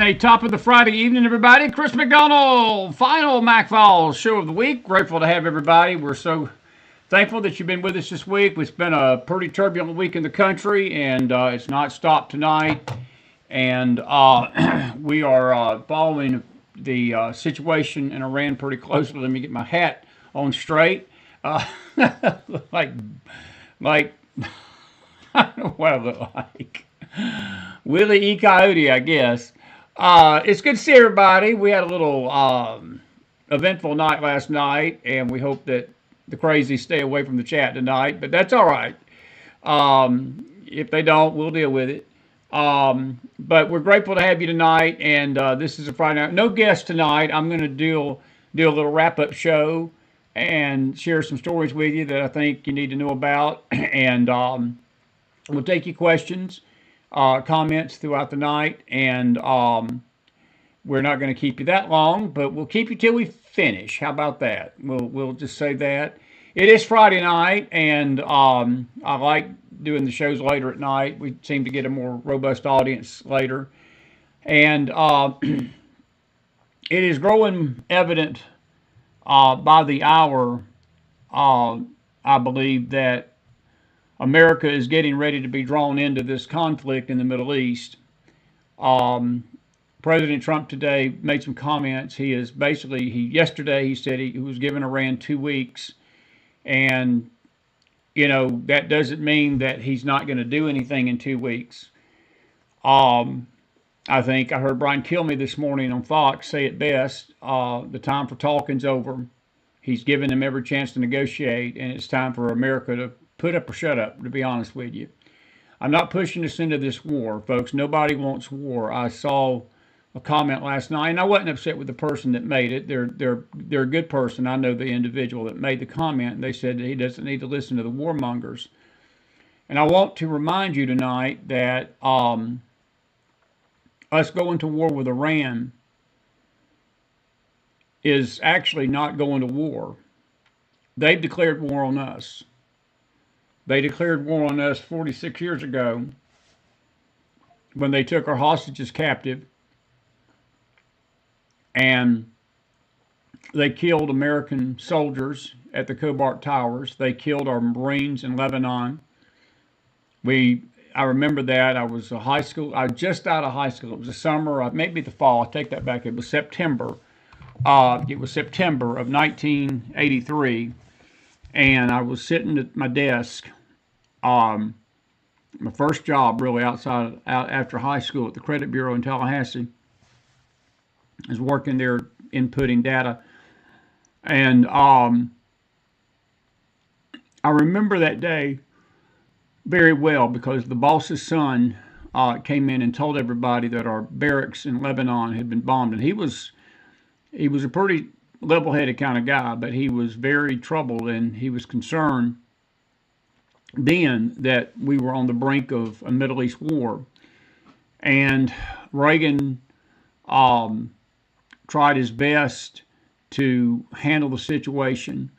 And a top of the Friday evening, everybody. Chris McDonald, final McFiles show of the week. Grateful to have everybody. We're so thankful that you've been with us this week. It's been a pretty turbulent week in the country, and it's not stopped tonight. And we are following the situation in Iran pretty closely. Let me get my hat on straight. like, I don't know what I look like. Willie E. Coyote, I guess. It's good to see everybody. We had a little eventful night last night, and we hope that the crazies stay away from the chat tonight, but that's all right. If they don't, we'll deal with it. But we're grateful to have you tonight, and this is a Friday night. No guests tonight. I'm going to do a little wrap-up show and share some stories with you that I think you need to know about, and we'll take your questions. Comments throughout the night, and we're not going to keep you that long, but we'll keep you till we finish. How about that? We'll just say that. It is Friday night, and I like doing the shows later at night. We seem to get a more robust audience later, and it is growing evident by the hour, I believe, that America is getting ready to be drawn into this conflict in the Middle East. President Trump today made some comments. He is basically, yesterday he said he was giving Iran 2 weeks. And, you know, that doesn't mean that he's not going to do anything in 2 weeks. I think I heard Brian Kilmeade this morning on Fox say it best. The time for talking's over. He's given them every chance to negotiate, and it's time for America to put up or shut up, to be honest with you. I'm not pushing us into this war, folks. Nobody wants war. I saw a comment last night, and I wasn't upset with the person that made it. They're a good person. I know the individual that made the comment, and they said that he doesn't need to listen to the warmongers. And I want to remind you tonight that us going to war with Iran is actually not going to war. They've declared war on us. They declared war on us 46 years ago when they took our hostages captive, and they killed American soldiers at the Cobalt Towers. They killed our Marines in Lebanon. I remember that. I was just out of high school. It was the summer, maybe the fall. I take that back. It was September. It was September of 1983. And I was sitting at my desk, my first job really after high school at the Credit Bureau in Tallahassee. I was working there inputting data. And I remember that day very well because the boss's son came in and told everybody that our barracks in Lebanon had been bombed. And he was a pretty level-headed kind of guy, but he was very troubled, and he was concerned then that we were on the brink of a Middle East war. And Reagan tried his best to handle the situation.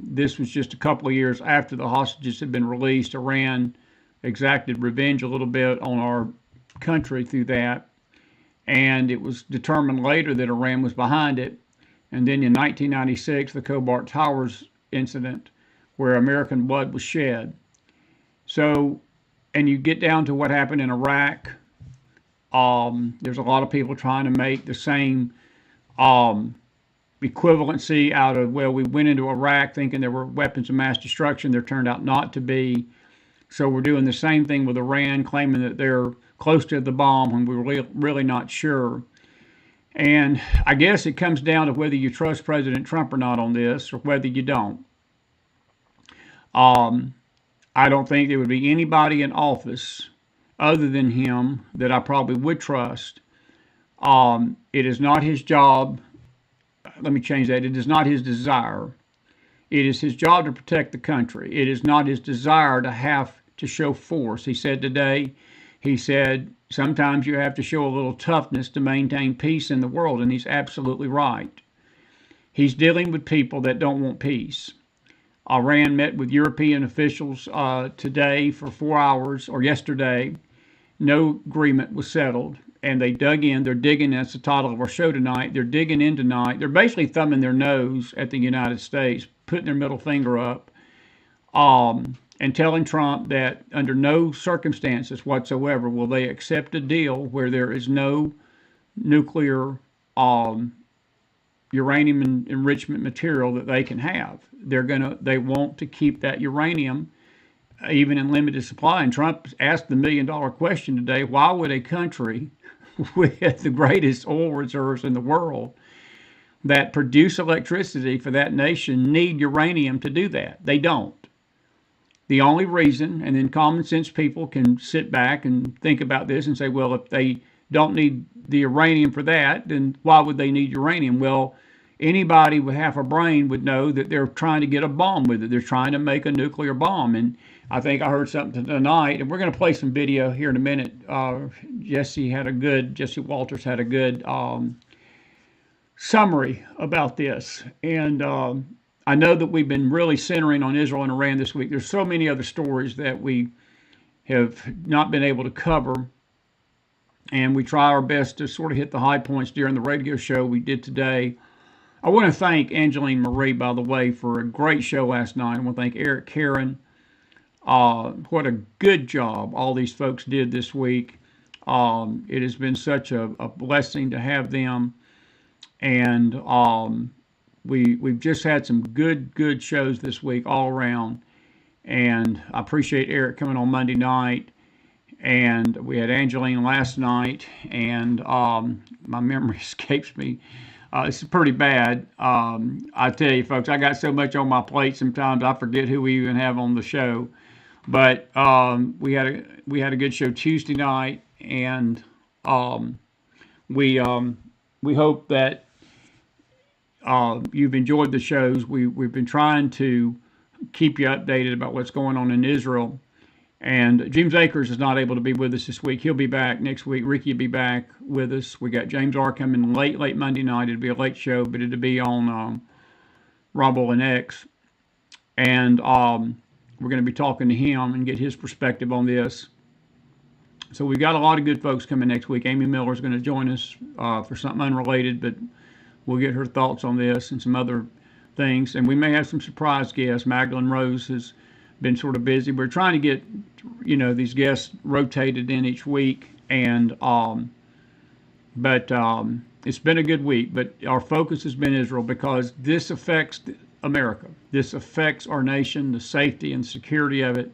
This was just a couple of years after the hostages had been released. Iran exacted revenge a little bit on our country through that, and it was determined later that Iran was behind it. And then in 1996, the Cobalt Towers incident, where American blood was shed. So, and you get down to what happened in Iraq. There's a lot of people trying to make the same equivalency out of, well, we went into Iraq thinking there were weapons of mass destruction. There turned out not to be. So we're doing the same thing with Iran, claiming that they're close to the bomb when we're really not sure. And I guess it comes down to whether you trust President Trump or not on this, or whether you don't. I don't think there would be anybody in office other than him that I probably would trust. It is not his job. Let me change that. It is not his desire. It is his job to protect the country. It is not his desire to have to show force. He said today, sometimes you have to show a little toughness to maintain peace in the world, and he's absolutely right. He's dealing with people that don't want peace. Iran met with European officials today for 4 hours, or yesterday. No agreement was settled, and they dug in. They're digging. That's the title of our show tonight. They're digging in tonight. They're basically thumbing their nose at the United States, putting their middle finger up, and telling Trump that under no circumstances whatsoever will they accept a deal where there is no nuclear uranium enrichment material that they can have. They want to keep that uranium even in limited supply. And Trump asked the $1 million question today: why would a country with the greatest oil reserves in the world that produce electricity for that nation need uranium to do that? They don't. The only reason, and then common sense people can sit back and think about this and say, well, if they don't need the uranium for that, then why would they need uranium? Well, anybody with half a brain would know that they're trying to get a bomb with it. They're trying to make a nuclear bomb. And I think I heard something tonight, and we're going to play some video here in a minute. Jesse Walters had a good summary about this. And I know that we've been really centering on Israel and Iran this week. There's so many other stories that we have not been able to cover, and we try our best to sort of hit the high points during the radio show we did today. I want to thank Angeline Marie, by the way, for a great show last night. I want to thank Eric Karen. What a good job all these folks did this week. It has been such a blessing to have them, and we've just had some good shows this week all around, and I appreciate Eric coming on Monday night, and we had Angeline last night, and my memory escapes me. It's pretty bad. I tell you, folks, I got so much on my plate sometimes I forget who we even have on the show. But we had a good show Tuesday night, and we hope that you've enjoyed the shows. We've been trying to keep you updated about what's going on in Israel. And James Akers is not able to be with us this week. He'll be back next week. Ricky will be back with us. We got James R. coming late Monday night. It'll be a late show, but it'll be on Rumble and X. And we're going to be talking to him and get his perspective on this. So we've got a lot of good folks coming next week. Amy Miller is going to join us for something unrelated, but we'll get her thoughts on this and some other things. And we may have some surprise guests. Magdalene Rose has been sort of busy. We're trying to get, these guests rotated in each week. And but it's been a good week. But our focus has been Israel because this affects America. This affects our nation, the safety and security of it.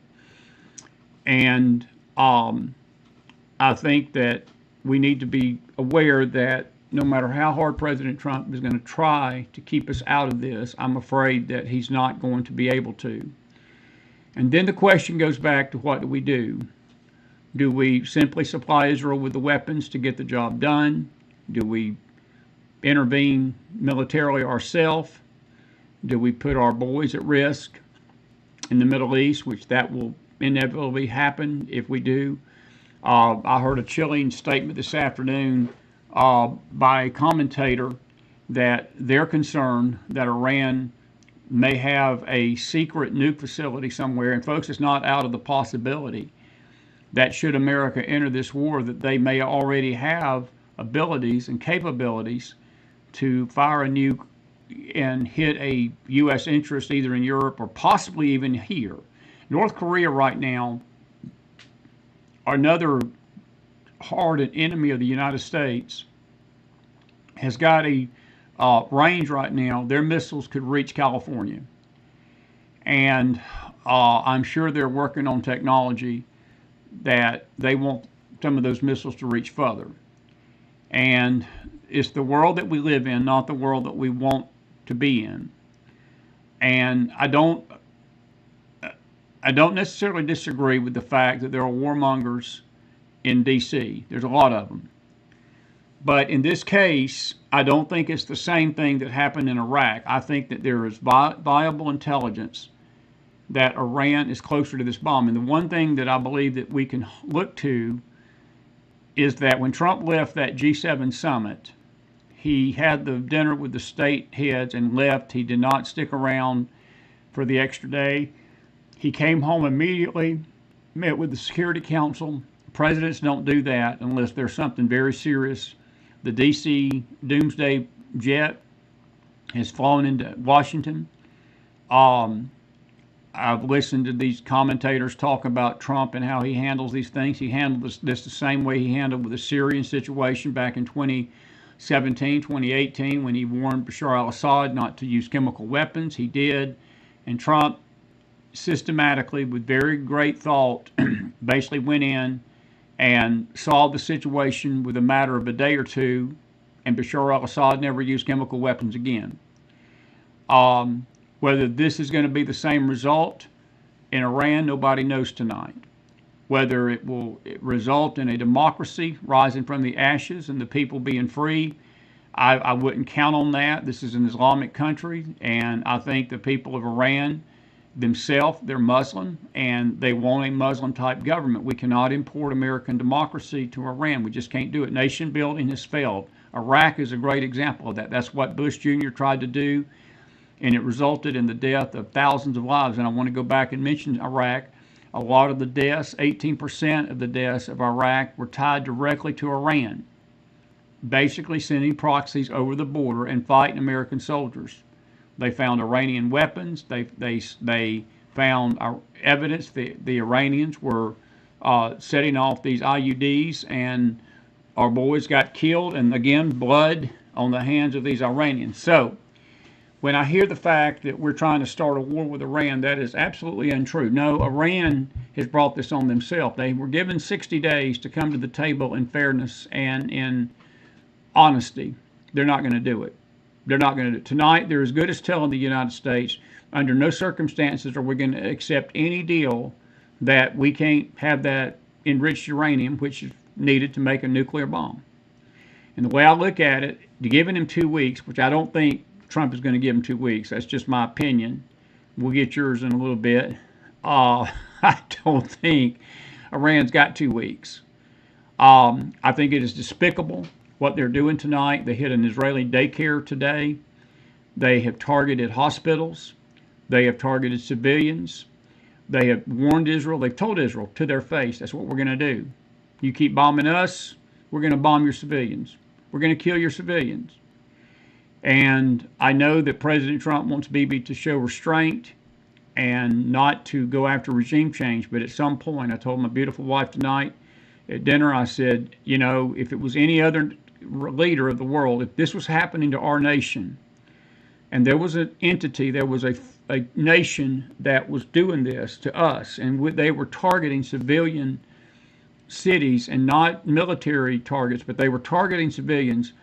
And I think that we need to be aware that no matter how hard President Trump is going to try to keep us out of this, I'm afraid that he's not going to be able to. And then the question goes back to, what do we do? Do we simply supply Israel with the weapons to get the job done? Do we intervene militarily ourselves? Do we put our boys at risk in the Middle East, which that will inevitably happen if we do? I heard a chilling statement this afternoon by a commentator that they're concerned that Iran may have a secret nuke facility somewhere. And folks, it's not out of the possibility that should America enter this war, that they may already have abilities and capabilities to fire a nuke and hit a U.S. interest either in Europe or possibly even here. North Korea right now, another hardened enemy of the United States, has got a range right now. Their missiles could reach California. And I'm sure they're working on technology that they want some of those missiles to reach further. And it's the world that we live in, not the world that we want to be in. And I don't necessarily disagree with the fact that there are warmongers in D.C. There's a lot of them. But in this case, I don't think it's the same thing that happened in Iraq. I think that there is viable intelligence that Iran is closer to this bomb. And the one thing that I believe that we can look to is that when Trump left that G7 summit, he had the dinner with the state heads and left. He did not stick around for the extra day. He came home immediately, met with the Security Council, Presidents don't do that unless there's something very serious. The D.C. Doomsday Jet has flown into Washington. Um, I've listened to these commentators talk about Trump and how he handles these things. He handled this the same way he handled with the Syrian situation back in 2017, 2018, when he warned Bashar al-Assad not to use chemical weapons. He did. And Trump systematically, with very great thought, basically went in and solved the situation with a matter of a day or two, and Bashar al-Assad never used chemical weapons again. Whether this is going to be the same result in Iran, nobody knows tonight. Whether it will result in a democracy rising from the ashes and the people being free, I wouldn't count on that. This is an Islamic country, and I think the people of Iran themselves, they're Muslim, and they want a Muslim-type government. We cannot import American democracy to Iran. We just can't do it. Nation building has failed. Iraq is a great example of that. That's what Bush Jr. tried to do, and it resulted in the death of thousands of lives. And I want to go back and mention Iraq. A lot of the deaths, 18% of the deaths of Iraq, were tied directly to Iran, basically sending proxies over the border and fighting American soldiers. They found Iranian weapons. They found evidence that the Iranians were setting off these IUDs, and our boys got killed, and again, blood on the hands of these Iranians. So when I hear the fact that we're trying to start a war with Iran, that is absolutely untrue. No, Iran has brought this on themselves. They were given 60 days to come to the table in fairness and in honesty. They're not going to do it. They're not going to do it. Tonight, they're as good as telling the United States, under no circumstances are we going to accept any deal that we can't have that enriched uranium, which is needed to make a nuclear bomb. And the way I look at it, giving him 2 weeks, which I don't think Trump is going to give him 2 weeks. That's just my opinion. We'll get yours in a little bit. I don't think Iran's got 2 weeks. I think it is despicable what they're doing tonight. They hit an Israeli daycare today. They have targeted hospitals. They have targeted civilians. They have warned Israel. They've told Israel to their face, that's what we're going to do. You keep bombing us, we're going to bomb your civilians. We're going to kill your civilians. And I know that President Trump wants Bibi to show restraint and not to go after regime change. But at some point, I told my beautiful wife tonight at dinner, I said, you know, if it was any other leader of the world, if this was happening to our nation, and there was an entity, there was a nation that was doing this to us, and they were targeting civilian cities and not military targets, but they were targeting civilians,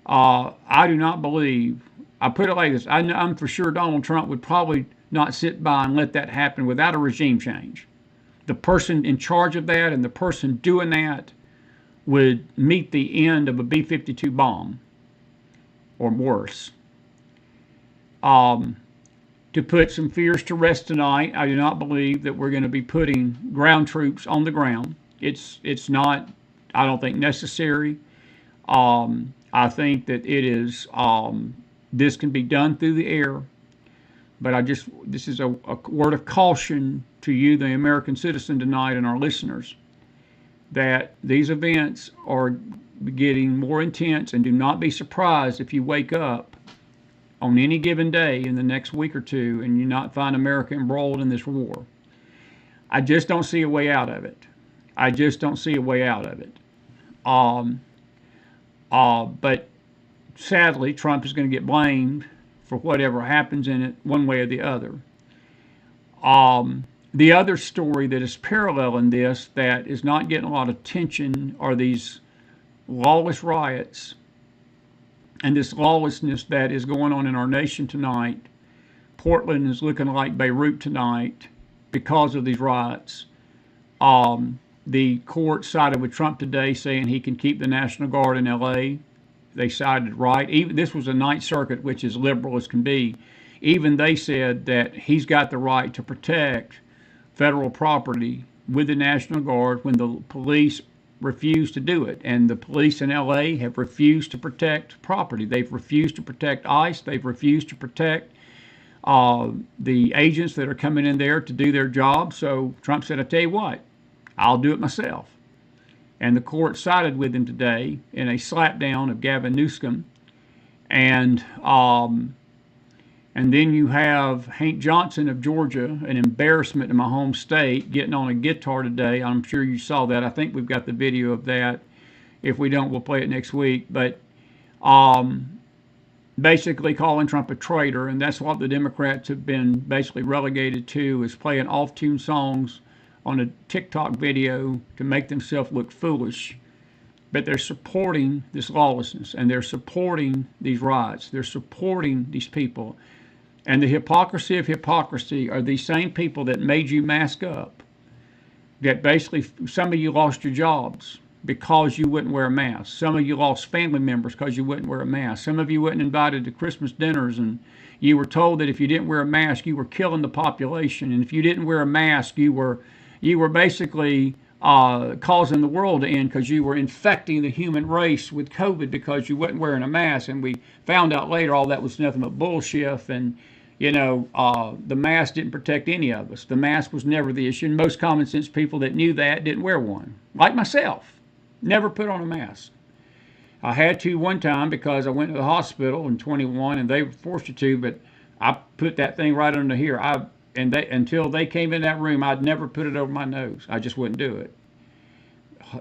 I do not believe, I put it like this, I'm for sure Donald Trump would probably not sit by and let that happen without a regime change. The person in charge of that and the person doing that would meet the end of a B-52 bomb or worse. To put some fears to rest tonight, I do not believe that we're going to be putting ground troops on the ground. It's not, I don't think, necessary. I think that it is, this can be done through the air, but this is a word of caution to you, the American citizen tonight, and our listeners, that these events are getting more intense, and do not be surprised if you wake up on any given day in the next week or two and you not find America embroiled in this war. I just don't see a way out of it. I just don't see a way out of it. But sadly, Trump is going to get blamed for whatever happens in it, one way or the other. The other story that is parallel in this that is not getting a lot of attention are these lawless riots and this lawlessness that is going on in our nation tonight. Portland is looking like Beirut tonight because of these riots. The court sided with Trump today, saying he can keep the National Guard in L.A. They sided right. Even this was a Ninth Circuit, which is liberal as can be. Even they said that he's got the right to protect federal property with the National Guard when the police refuse to do it. And the police in L.A. have refused to protect property. They've refused to protect ICE. They've refused to protect the agents that are coming in there to do their job. So Trump said, I tell you what, I'll do it myself. and the court sided with him today in a slapdown of Gavin Newsom. And and then you have Hank Johnson of Georgia, an embarrassment in my home state, getting on a guitar today. I'm sure you saw that. I think we've got the video of that. If we don't, we'll play it next week. But basically calling Trump a traitor, and that's what the Democrats have been basically relegated to, is playing off-tune songs on a TikTok video to make themselves look foolish. But they're supporting this lawlessness, and they're supporting these riots. They're supporting these people. And the hypocrisy of hypocrisy are these same people that made you mask up, that basically some of you lost your jobs because you wouldn't wear a mask. Some of you lost family members because you wouldn't wear a mask. Some of you weren't invited to Christmas dinners, and you were told that if you didn't wear a mask, you were killing the population. And if you didn't wear a mask, you were basically causing the world to end because you were infecting the human race with COVID because you weren't wearing a mask. And we found out later all that was nothing but bullshit. And the mask didn't protect any of us. The mask was never the issue. And most common sense people that knew that didn't wear one. Like myself, never put on a mask. I had to one time because I went to the hospital in 21 and they were forced to, but I put that thing right under here. Until they came in that room, I'd never put it over my nose. I just wouldn't do it.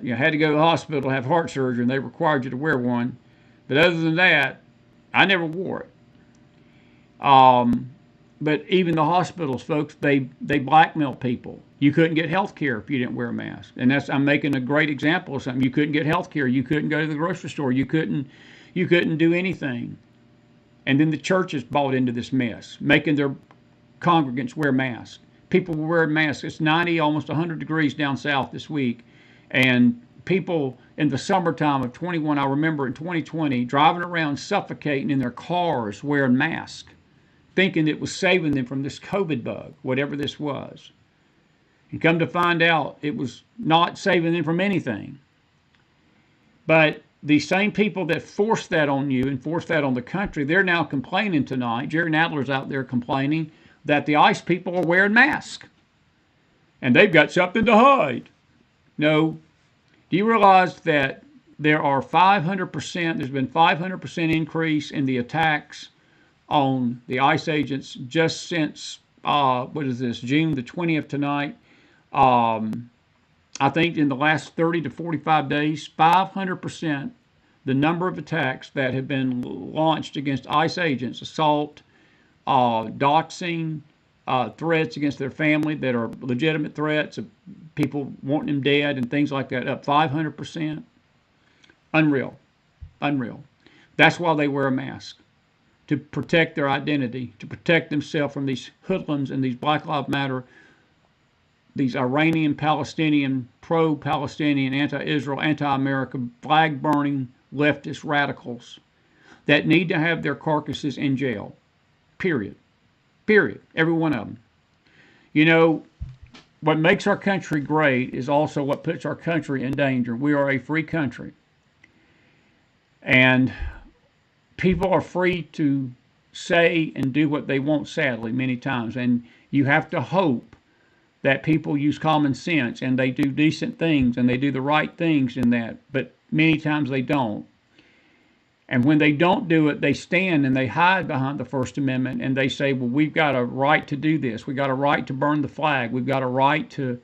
I had to go to the hospital to have heart surgery, and they required you to wear one. But other than that, I never wore it. But even the hospitals, folks, they blackmail people. You couldn't get health care if you didn't wear a mask. And I'm making a great example of something. You couldn't get health care. You couldn't go to the grocery store. You couldn't do anything. And then the churches bought into this mess, making their congregants wear masks. People were wearing masks. It's 90, almost 100 degrees down south this week. And people in the summertime of 21, I remember in 2020, driving around suffocating in their cars wearing masks, thinking it was saving them from this COVID bug, whatever this was. And come to find out, it was not saving them from anything. But the same people that forced that on you and forced that on the country, they're now complaining tonight. Jerry Nadler's out there complaining that the ICE people are wearing masks. And they've got something to hide. No. Do you realize that there are 500%, there's been 500% increase in the attacks on the ICE agents just since, June the 20th tonight. I think in the last 30 to 45 days, 500% the number of attacks that have been launched against ICE agents, assault, doxing, threats against their family that are legitimate threats of people wanting them dead and things like that, up 500%. Unreal. Unreal. That's why they wear a mask, to protect their identity, to protect themselves from these hoodlums and these Black Lives Matter, these Iranian, Palestinian, pro-Palestinian, anti-Israel, anti-America, flag-burning leftist radicals that need to have their carcasses in jail. Period. Period. Every one of them. You know, what makes our country great is also what puts our country in danger. We are a free country. And people are free to say and do what they want, sadly, many times. And you have to hope that people use common sense and they do decent things and they do the right things in that. But many times they don't. And when they don't do it, they stand and they hide behind the First Amendment and they say, well, we've got a right to do this. We've got a right to burn the flag. We've got a right to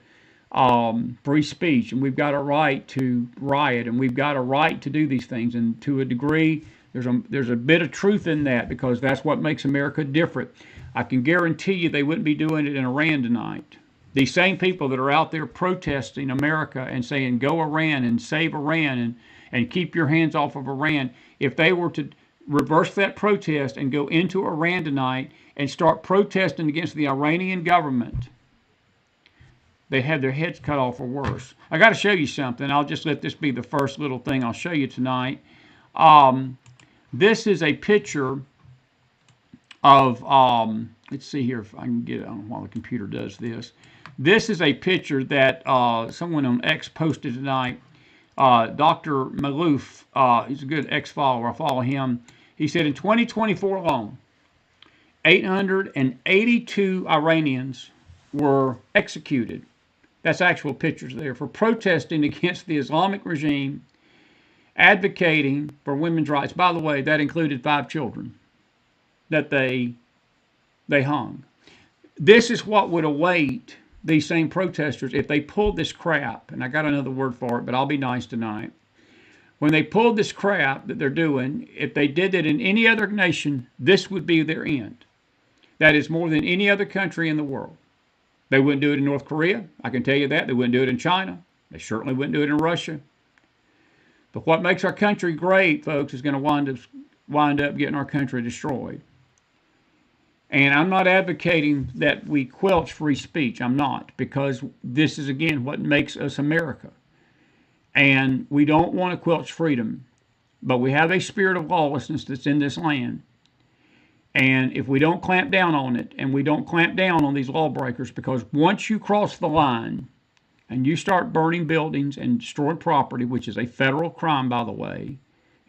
free speech, and we've got a right to riot, and we've got a right to do these things. And to a degree, there's a bit of truth in that, because that's what makes America different. I can guarantee you they wouldn't be doing it in Iran tonight. These same people that are out there protesting America and saying, go Iran and save Iran and keep your hands off of Iran, if they were to reverse that protest and go into Iran tonight and start protesting against the Iranian government, they have their heads cut off or worse. I got to show you something. I'll just let this be the first little thing I'll show you tonight. This is a picture of, let's see here if I can get it on while the computer does this. This is a picture that someone on X posted tonight. Dr. Malouf, he's a good X-follower. I follow him. He said in 2024 alone, 882 Iranians were executed That's actual pictures there, for protesting against the Islamic regime, advocating for women's rights. By the way, that included 5 children that they hung. This is what would await these same protesters if they pulled this crap, and I got another word for it, but I'll be nice tonight. When they pulled this crap that they're doing, if they did it in any other nation, this would be their end. That is more than any other country in the world. They wouldn't do it in North Korea, I can tell you that. They wouldn't do it in China. They certainly wouldn't do it in Russia. But what makes our country great, folks, is going to wind up getting our country destroyed. And I'm not advocating that we quelch free speech. I'm not, because this is, again, what makes us America. And we don't want to quelch freedom, but we have a spirit of lawlessness that's in this land. And if we don't clamp down on it, and we don't clamp down on these lawbreakers, because once you cross the line and you start burning buildings and destroying property, which is a federal crime, by the way,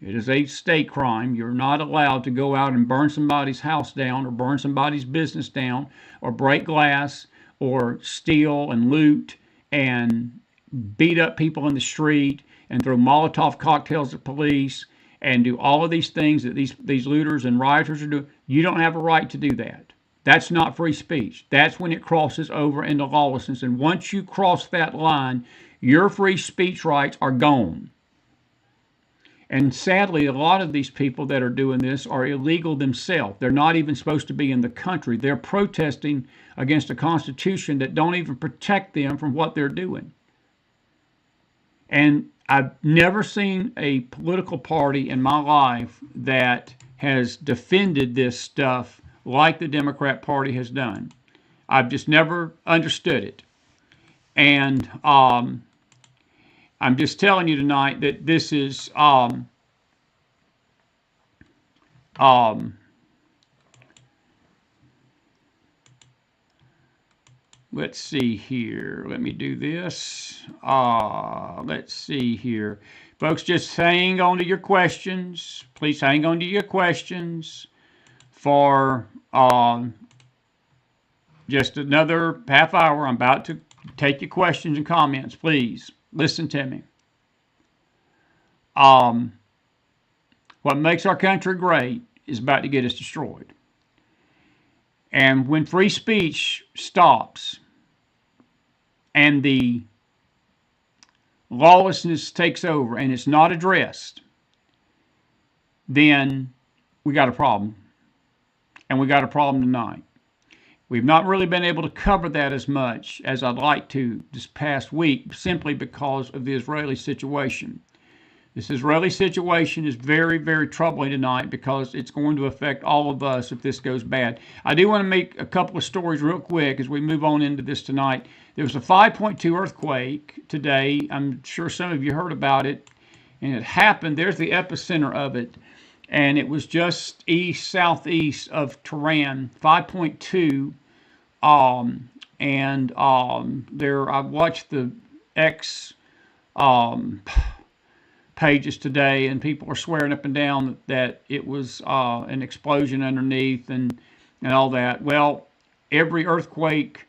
it is a state crime. You're not allowed to go out and burn somebody's house down, or burn somebody's business down, or break glass, or steal and loot and beat up people in the street and throw Molotov cocktails at police and do all of these things that these looters and rioters are doing. You don't have a right to do that. That's not free speech. That's when it crosses over into lawlessness. And once you cross that line, your free speech rights are gone. And sadly, a lot of these people that are doing this are illegal themselves. They're not even supposed to be in the country. They're protesting against a constitution that don't even protect them from what they're doing. And I've never seen a political party in my life that has defended this stuff like the Democrat Party has done. I've just never understood it. And I'm just telling you tonight that this is let's see here. Let me do this. Let's see here. Folks, just hang on to your questions. Please hang on to your questions for just another half hour. I'm about to take your questions and comments. Please listen to me. What makes our country great is about to get us destroyed. And when free speech stops and the lawlessness takes over and it's not addressed, then we got a problem. And we got a problem tonight. We've not really been able to cover that as much as I'd like to this past week, simply because of the Israeli situation. This Israeli situation is very, very troubling tonight, because it's going to affect all of us if this goes bad. I do want to make a couple of stories real quick as we move on into this tonight. There was a 5.2 earthquake today. I'm sure some of you heard about it. And it happened, there's the epicenter of it. And it was just southeast of Tehran, 5.2. There, I watched the X pages today, and people are swearing up and down that it was an explosion underneath and all that. Well, every earthquake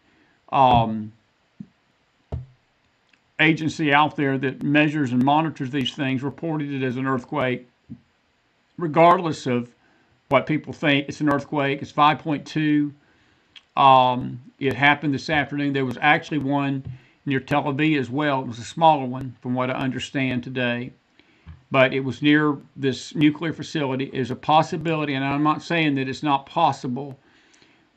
agency out there that measures and monitors these things reported it as an earthquake, regardless of what people think. It's an earthquake. It's 5.2. It happened this afternoon. There was actually one near Tel Aviv as well. It was a smaller one, from what I understand today. But it was near this nuclear facility. Is a possibility, and I'm not saying that it's not possible,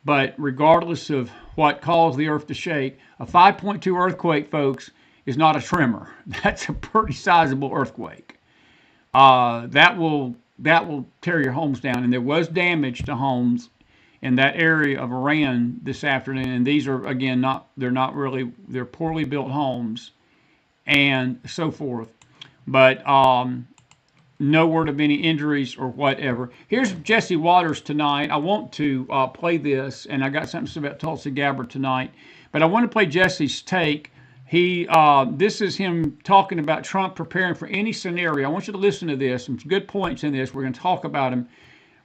but regardless of what caused the earth to shake, a 5.2 earthquake, folks, is not a tremor. That's a pretty sizable earthquake. That will tear your homes down. And there was damage to homes in that area of Iran this afternoon. And these are, again, they're poorly built homes and so forth. But no word of any injuries or whatever. Here's Jesse Waters tonight. I want to play this, and I got something to say about Tulsi Gabbard tonight. But I want to play Jesse's take. This is him talking about Trump preparing for any scenario. I want you to listen to this. Some good points in this. We're going to talk about him.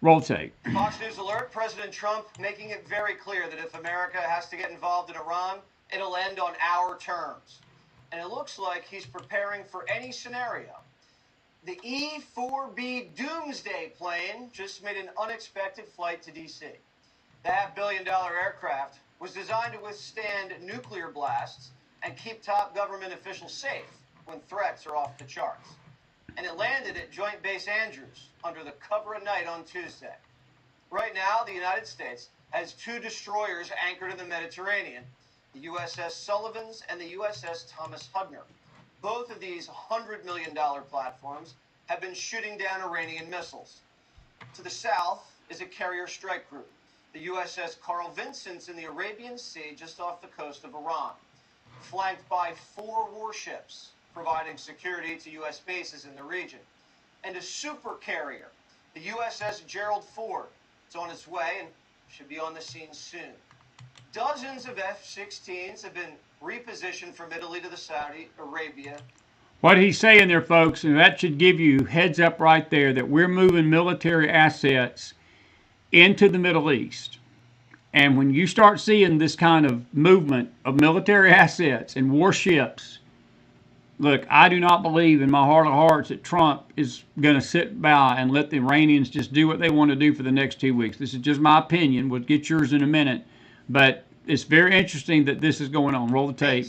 Roll tape. Fox News alert, President Trump making it very clear that if America has to get involved in Iran, It'll end on our terms. And it looks like he's preparing for any scenario. The E-4B Doomsday plane just made an unexpected flight to D.C. The $500 million aircraft was designed to withstand nuclear blasts and keep top government officials safe when threats are off the charts. And it landed at Joint Base Andrews under the cover of night on Tuesday. Right now, the United States has 2 destroyers anchored in the Mediterranean, the USS Sullivans and the USS Thomas Hudner. Both of these $100 million platforms have been shooting down Iranian missiles. To the south is a carrier strike group, the USS Carl Vinson in the Arabian Sea just off the coast of Iran, flanked by 4 warships providing security to U.S. bases in the region, and a super carrier, the USS Gerald Ford. It's on its way and should be on the scene soon. Dozens of F-16s have been repositioned from Italy to the Saudi Arabia. What he's saying there, folks, and that should give you heads up right there that we're moving military assets into the Middle East. And when you start seeing this kind of movement of military assets and warships, look, I do not believe in my heart of hearts that Trump is going to sit by and let the Iranians just do what they want to do for the next 2 weeks. This is just my opinion. We'll get yours in a minute. But it's very interesting that this is going on. Roll the tape.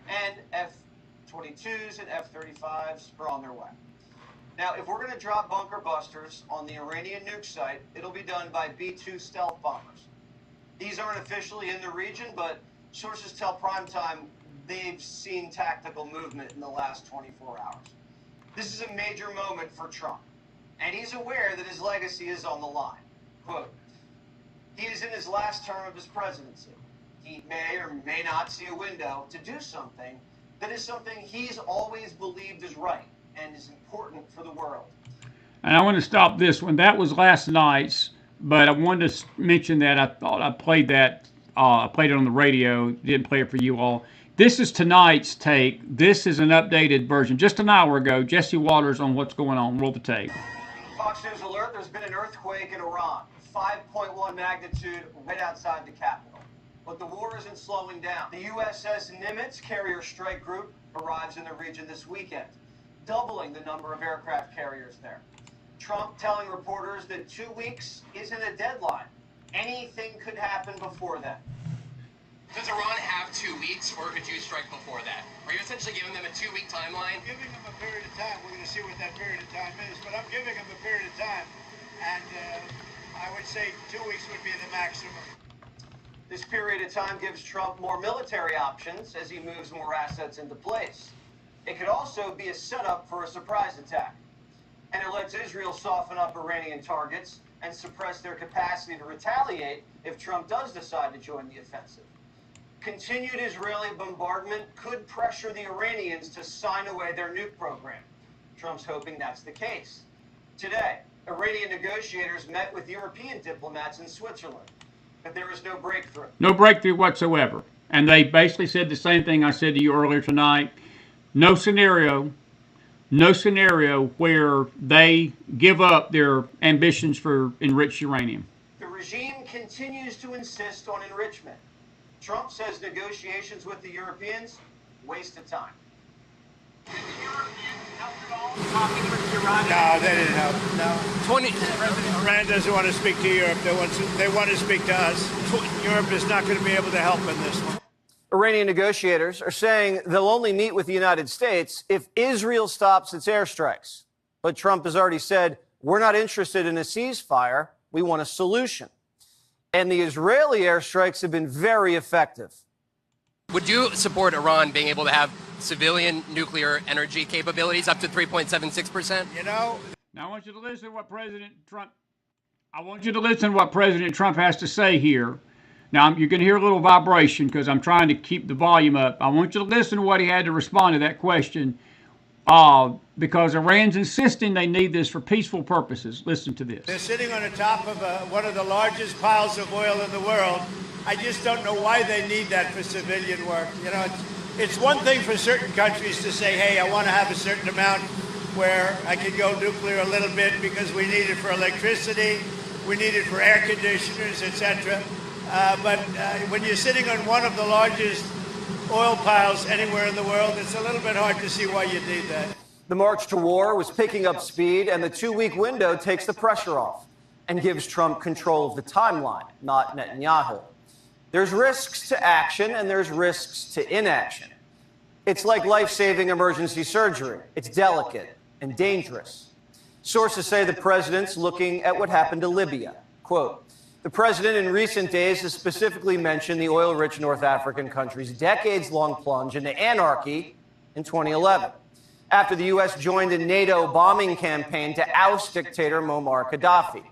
And F-22s and F-35s are on their way. Now, if we're going to drop bunker busters on the Iranian nuke site, it'll be done by B-2 stealth bombers. These aren't officially in the region, but sources tell Primetime they've seen tactical movement in the last 24 hours. This is a major moment for Trump, and he's aware that his legacy is on the line. Quote, he is in his last term of his presidency. He may or may not see a window to do something that is something he's always believed is right and is important for the world. And I want to stop this one. That was last night's, but I wanted to mention that I thought I played that. I played it on the radio. Didn't play it for you all. This is tonight's take. This is an updated version. Just an hour ago, Jesse Waters on what's going on. Roll the tape. Fox News alert, there's been an earthquake in Iran. 5.1 magnitude right outside the capital. But the war isn't slowing down. The USS Nimitz carrier strike group arrives in the region this weekend, doubling the number of aircraft carriers there. Trump telling reporters that 2 weeks isn't a deadline. Anything could happen before then. Does Iran have 2 weeks, or could you strike before that? Are you essentially giving them a 2-week timeline? I'm giving them a period of time. We're going to see what that period of time is, but I'm giving them a period of time. And I would say 2 weeks would be the maximum. This period of time gives Trump more military options as he moves more assets into place. It could also be a setup for a surprise attack. And it lets Israel soften up Iranian targets and suppress their capacity to retaliate if Trump does decide to join the offensive. Continued Israeli bombardment could pressure the Iranians to sign away their nuke program. Trump's hoping that's the case. Today, Iranian negotiators met with European diplomats in Switzerland, but there was no breakthrough. No breakthrough whatsoever. And they basically said the same thing I said to you earlier tonight. No scenario where they give up their ambitions for enriched uranium. The regime continues to insist on enrichment. Trump says negotiations with the Europeans, waste of time. No, they didn't help. No. Iran doesn't want to speak to Europe. They want to speak to us. Europe is not going to be able to help in this one. Iranian negotiators are saying they'll only meet with the United States if Israel stops its airstrikes. But Trump has already said, we're not interested in a ceasefire. We want a solution. And the Israeli airstrikes have been very effective. Would you support Iran being able to have civilian nuclear energy capabilities up to 3.76%? You know. Now I want you to listen to what President Trump has to say here. Now you're going to hear a little vibration because I'm trying to keep the volume up. I want you to listen to what he had to respond to that question because Iran's insisting they need this for peaceful purposes. Listen to this. They're sitting on the top of one of the largest piles of oil in the world. I just don't know why they need that for civilian work. You know, it's one thing for certain countries to say, hey, I want to have a certain amount where I can go nuclear a little bit because we need it for electricity, we need it for air conditioners, etc. But when you're sitting on one of the largest oil piles anywhere in the world. It's a little bit hard to see why you need that. The march to war was picking up speed, and the 2-week window takes the pressure off and gives Trump control of the timeline, not Netanyahu. There's risks to action and there's risks to inaction. It's like life-saving emergency surgery. It's delicate and dangerous. Sources say the president's looking at what happened to Libya. Quote, the president in recent days has specifically mentioned the oil-rich North African country's decades-long plunge into anarchy in 2011, after the U.S. joined a NATO bombing campaign to oust dictator Muammar Gaddafi.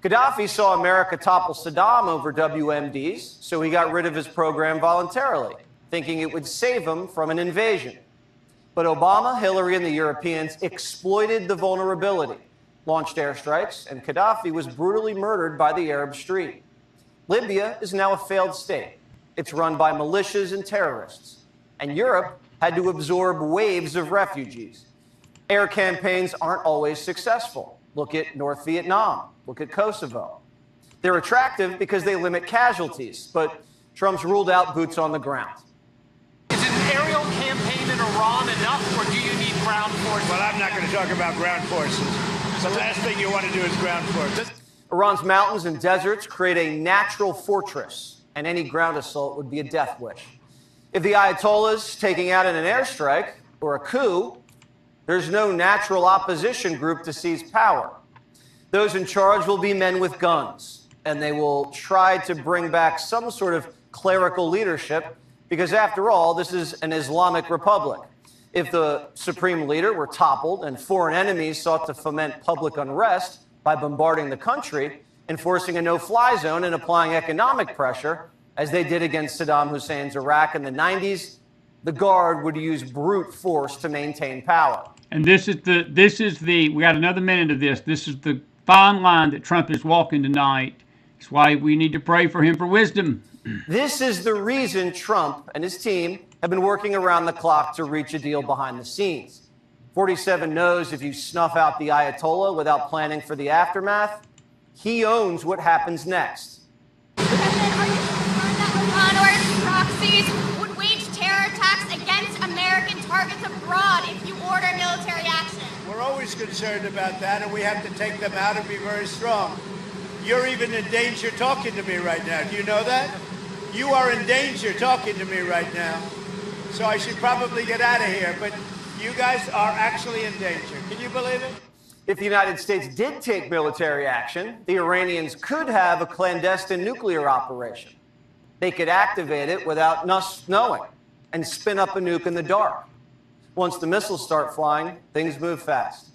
Gaddafi saw America topple Saddam over WMDs, so he got rid of his program voluntarily, thinking it would save him from an invasion. But Obama, Hillary, and the Europeans exploited the vulnerability, launched airstrikes, and Gaddafi was brutally murdered by the Arab Street. Libya is now a failed state. It's run by militias and terrorists. And Europe had to absorb waves of refugees. Air campaigns aren't always successful. Look at North Vietnam. Look at Kosovo. They're attractive because they limit casualties, but Trump's ruled out boots on the ground. Is an aerial campaign in Iran enough, or do you need ground forces? Well, I'm not going to talk about ground forces. The last thing you want to do is ground forces. Iran's mountains and deserts create a natural fortress, and any ground assault would be a death wish. If the Ayatollah's taking out in an airstrike or a coup, there's no natural opposition group to seize power. Those in charge will be men with guns, and they will try to bring back some sort of clerical leadership, because after all, this is an Islamic republic. If the supreme leader were toppled and foreign enemies sought to foment public unrest by bombarding the country, enforcing a no-fly zone and applying economic pressure, as they did against Saddam Hussein's Iraq in the 90s, the Guard would use brute force to maintain power. And this is the, we got another minute of this. This is the fine line that Trump is walking tonight. That's why we need to pray for him for wisdom. This is the reason Trump and his team have been working around the clock to reach a deal behind the scenes. 47 knows if you snuff out the Ayatollah without planning for the aftermath, he owns what happens next. President, are you concerned that Iran or its proxies would wage terror attacks against American targets abroad if you order military action? We're always concerned about that, and we have to take them out and be very strong. You're even in danger talking to me right now. Do you know that? You are in danger talking to me right now. So I should probably get out of here, but you guys are actually in danger. Can you believe it? If the United States did take military action, the Iranians could have a clandestine nuclear operation. They could activate it without us knowing and spin up a nuke in the dark. Once the missiles start flying, things move fast.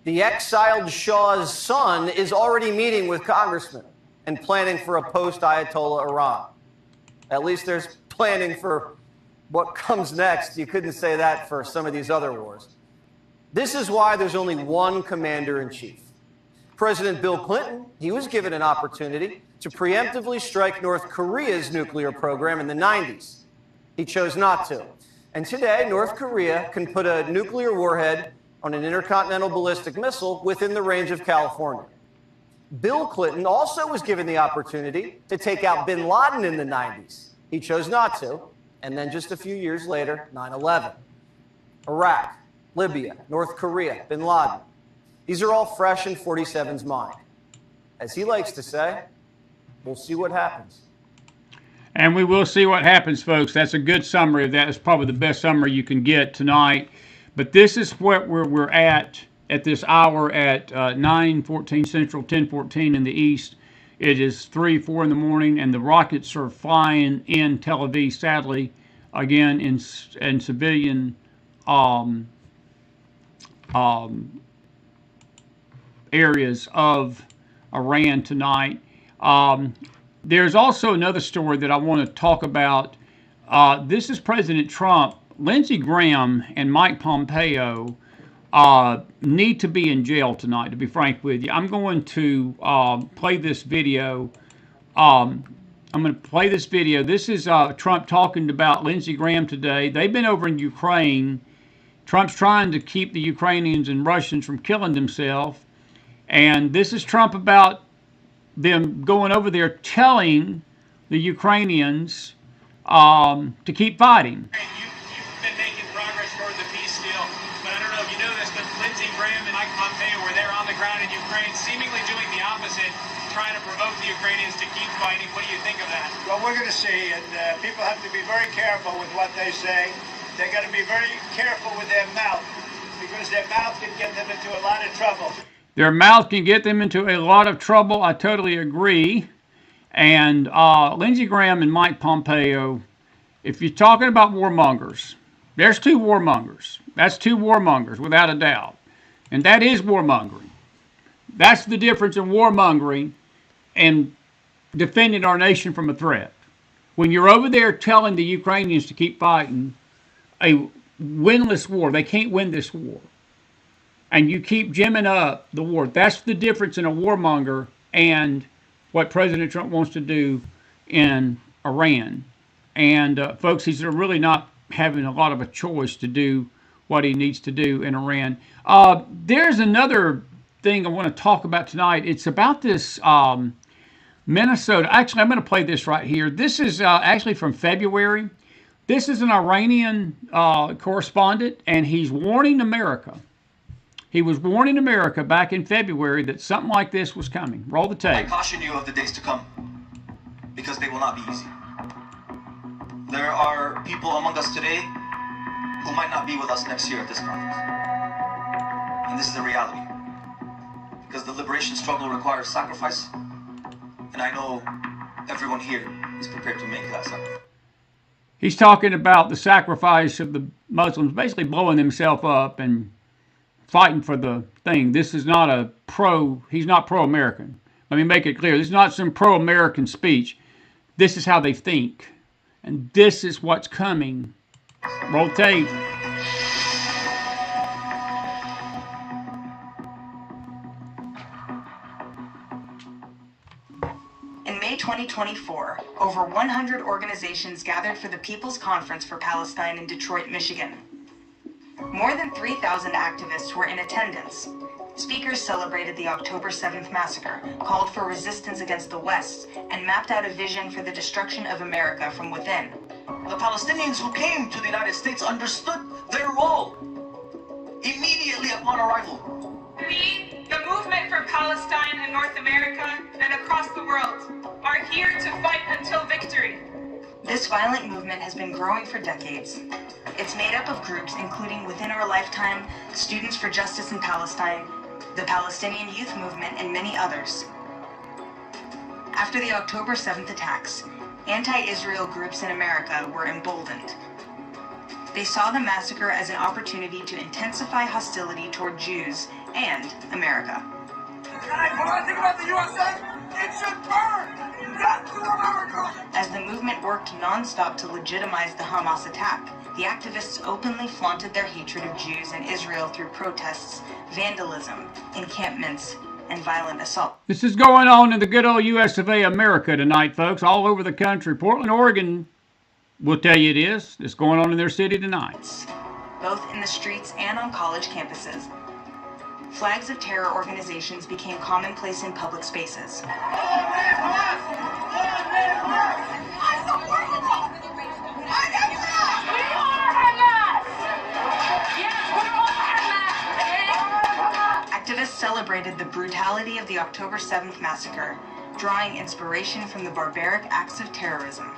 The exiled Shah's son is already meeting with congressmen and planning for a post-Ayatollah Iran. At least there's planning for what comes next. You couldn't say that for some of these other wars. This is why there's only one commander-in-chief. President Bill Clinton, he was given an opportunity to preemptively strike North Korea's nuclear program in the 90s. He chose not to. And today, North Korea can put a nuclear warhead on an intercontinental ballistic missile within the range of California. Bill Clinton also was given the opportunity to take out bin Laden in the 90s. He chose not to. And then just a few years later, 9/11. Iraq, Libya, North Korea, bin Laden. These are all fresh in 47's mind. As he likes to say, we'll see what happens. And we will see what happens, folks. That's a good summary of that. It's probably the best summary you can get tonight. But this is what we're at this hour at 9:14 Central, 10:14 in the East. It is 3, 4 in the morning, and the rockets are flying in Tel Aviv, sadly, again in civilian areas of Iran tonight. There's also another story that I want to talk about. This is President Trump. Lindsey Graham and Mike Pompeo need to be in jail tonight, to be frank with you. I'm going to play this video. I'm going to play this video. This is Trump talking about Lindsey Graham today. They've been over in Ukraine. Trump's trying to keep the Ukrainians and Russians from killing themselves. And this is Trump about them going over there telling the Ukrainians to keep fighting. You've been making progress toward the peace deal, but I don't know if you know this, but Lindsey Graham and Mike Pompeo were there on the ground in Ukraine, seemingly doing the opposite, trying to provoke the Ukrainians to keep fighting. What do you think of that? Well, we're going to see, and people have to be very careful with what they say. They're going to be very careful with their mouth, because their mouth can get them into a lot of trouble. Their mouth can get them into a lot of trouble. I totally agree. And Lindsey Graham and Mike Pompeo, if you're talking about warmongers, there's two warmongers. That's two warmongers, without a doubt. And that is warmongering. That's the difference in warmongering and defending our nation from a threat. When you're over there telling the Ukrainians to keep fighting a winless war, they can't win this war, and you keep jimming up the war, that's the difference in a warmonger and what President Trump wants to do in Iran. And folks, he's really not having a lot of a choice to do what he needs to do in Iran. There's another thing I want to talk about tonight. It's about this Minnesota. Actually, I'm going to play this right here. This is actually from February. This is an Iranian correspondent, and he's warning America. He was warning America back in February that something like this was coming. Roll the tape. I caution you of the days to come, because they will not be easy. There are people among us today who might not be with us next year at this conference. And this is the reality. Because the liberation struggle requires sacrifice, and I know everyone here is prepared to make that sacrifice. He's talking about the sacrifice of the Muslims basically blowing themselves up and fighting for the thing. This is not he's not pro-American. Let me make it clear. This is not some pro-American speech. This is how they think. And this is what's coming. Roll tape. In May 2024, over 100 organizations gathered for the People's Conference for Palestine in Detroit, Michigan. More than 3,000 activists were in attendance. Speakers celebrated the October 7th massacre, called for resistance against the West, and mapped out a vision for the destruction of America from within. The Palestinians who came to the United States understood their role immediately upon arrival. We, the movement for Palestine in North America and across the world, are here to fight until victory. This violent movement has been growing for decades. It's made up of groups including Within Our Lifetime, Students for Justice in Palestine, the Palestinian Youth Movement, and many others. After the October 7th attacks, anti-Israel groups in America were emboldened. They saw the massacre as an opportunity to intensify hostility toward Jews and America. When I think about the USA, it should burn! Death to America! As the movement worked non-stop to legitimize the Hamas attack, the activists openly flaunted their hatred of Jews and Israel through protests, vandalism, encampments, and violent assault. This is going on in the good old US of A, America tonight, folks, all over the country. Portland, Oregon will tell you it is. It's going on in their city tonight. Both in the streets and on college campuses. Flags of terror organizations became commonplace in public spaces. Activists celebrated the brutality of the October 7th massacre, drawing inspiration from the barbaric acts of terrorism.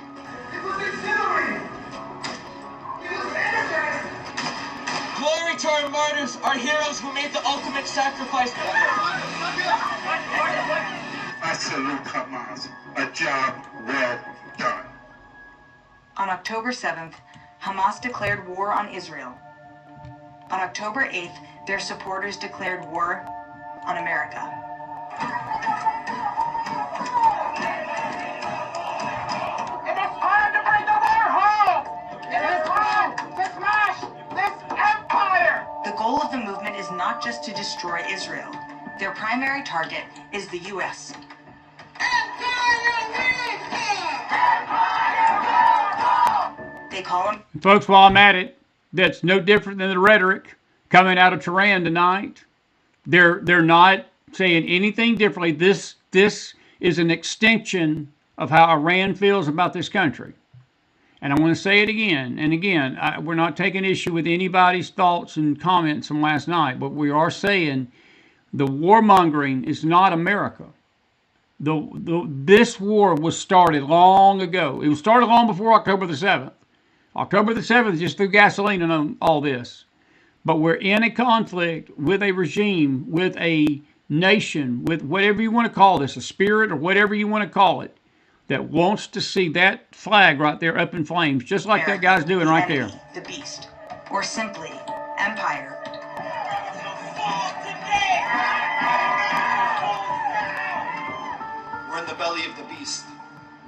Glory to our martyrs, our heroes who made the ultimate sacrifice. I salute Hamas. A job well done. On October 7th, Hamas declared war on Israel. On October 8th, their supporters declared war on America. It is time to bring the war home! It is time to smash this empire! The goal of the movement is not just to destroy Israel. Their primary target is the U.S. They call them... Folks, while I'm at it, that's no different than the rhetoric coming out of Tehran tonight. They're not saying anything differently. This is an extension of how Iran feels about this country. And I want to say it again and again. We're not taking issue with anybody's thoughts and comments from last night, but we are saying the warmongering is not America. This war was started long ago. It was started long before October the 7th. October the 7th just threw gasoline on all this. But we're in a conflict with a regime, with a nation, with whatever you want to call this, a spirit or whatever you want to call it, that wants to see that flag right there up in flames, just like that guy's doing right there. The beast, or simply empire. We're in the belly of the beast.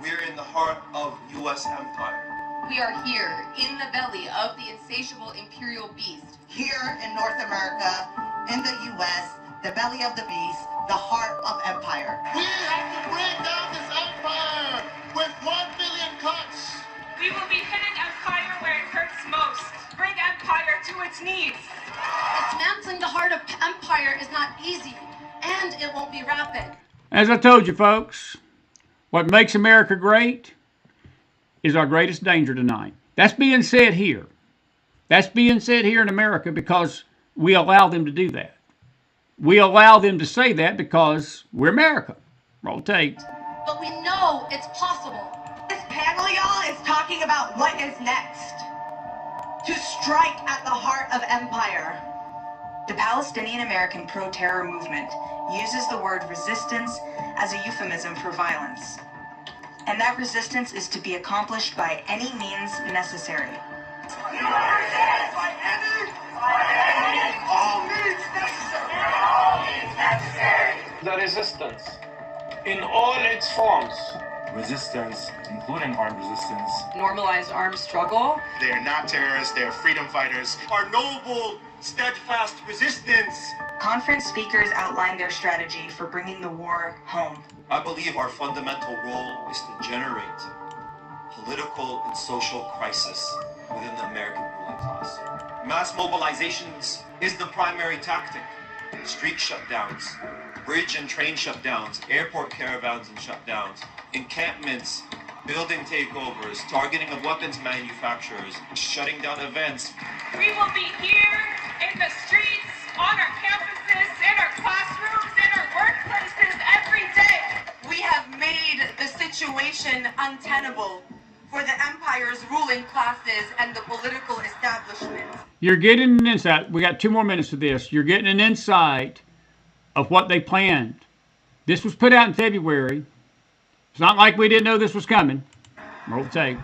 We're in the heart of U.S. empire. We are here in the belly of the insatiable imperial beast. Here in North America, in the U.S., the belly of the beast, the heart of empire. We have to bring down this empire with 1 million cuts. We will be hitting empire where it hurts most. Bring empire to its knees. Dismantling the heart of empire is not easy, and it won't be rapid. As I told you, folks, what makes America great is our greatest danger tonight. That's being said here. That's being said here in America because we allow them to do that. We allow them to say that because we're America. Roll tape. But we know it's possible. This panel, y'all, is talking about what is next. To strike at the heart of empire. The Palestinian American pro-terror movement uses the word resistance as a euphemism for violence. And that resistance is to be accomplished by any means necessary. All means necessary. The resistance, in all its forms. Resistance, including armed resistance. Normalized armed struggle. They're not terrorists, they're freedom fighters. Our noble, steadfast resistance. Conference speakers outlined their strategy for bringing the war home. I believe our fundamental role is to generate political and social crisis within the American ruling class. Mass mobilizations is the primary tactic. Street shutdowns, bridge and train shutdowns, airport caravans and shutdowns, encampments, building takeovers, targeting of weapons manufacturers, shutting down events. We will be here in the streets, on our campuses, in our classrooms, in our workplaces every day. We have made the situation untenable for the empire's ruling classes and the political establishment. You're getting an insight. We got 2 more minutes of this. You're getting an insight of what they planned. This was put out in February. It's not like we didn't know this was coming. Roll tape.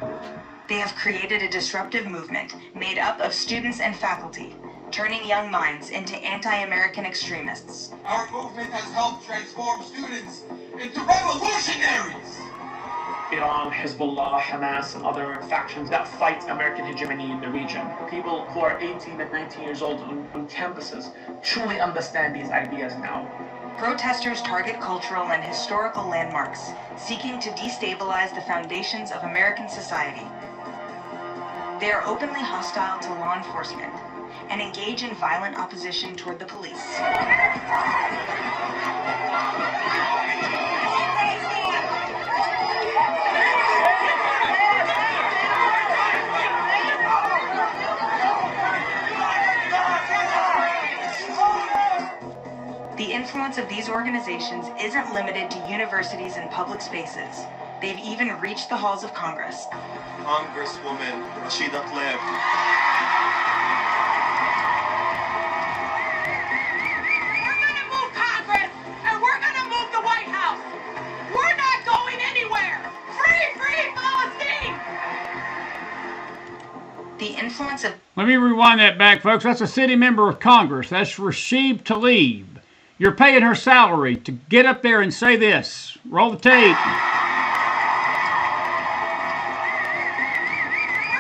They have created a disruptive movement made up of students and faculty, turning young minds into anti-American extremists. Our movement has helped transform students into revolutionaries. Iran, Hezbollah, Hamas, and other factions that fight American hegemony in the region. People who are 18 and 19 years old on campuses truly understand these ideas now. Protesters target cultural and historical landmarks, seeking to destabilize the foundations of American society. They are openly hostile to law enforcement and engage in violent opposition toward the police. The influence of these organizations isn't limited to universities and public spaces. They've even reached the halls of Congress. Congresswoman Rashida Tlaib. We're going to move Congress, and we're going to move the White House. We're not going anywhere. Free Palestine! The influence of... Let me rewind that back, folks. That's a sitting member of Congress. That's Rashida Tlaib. You're paying her salary to get up there and say this. Roll the tape. We're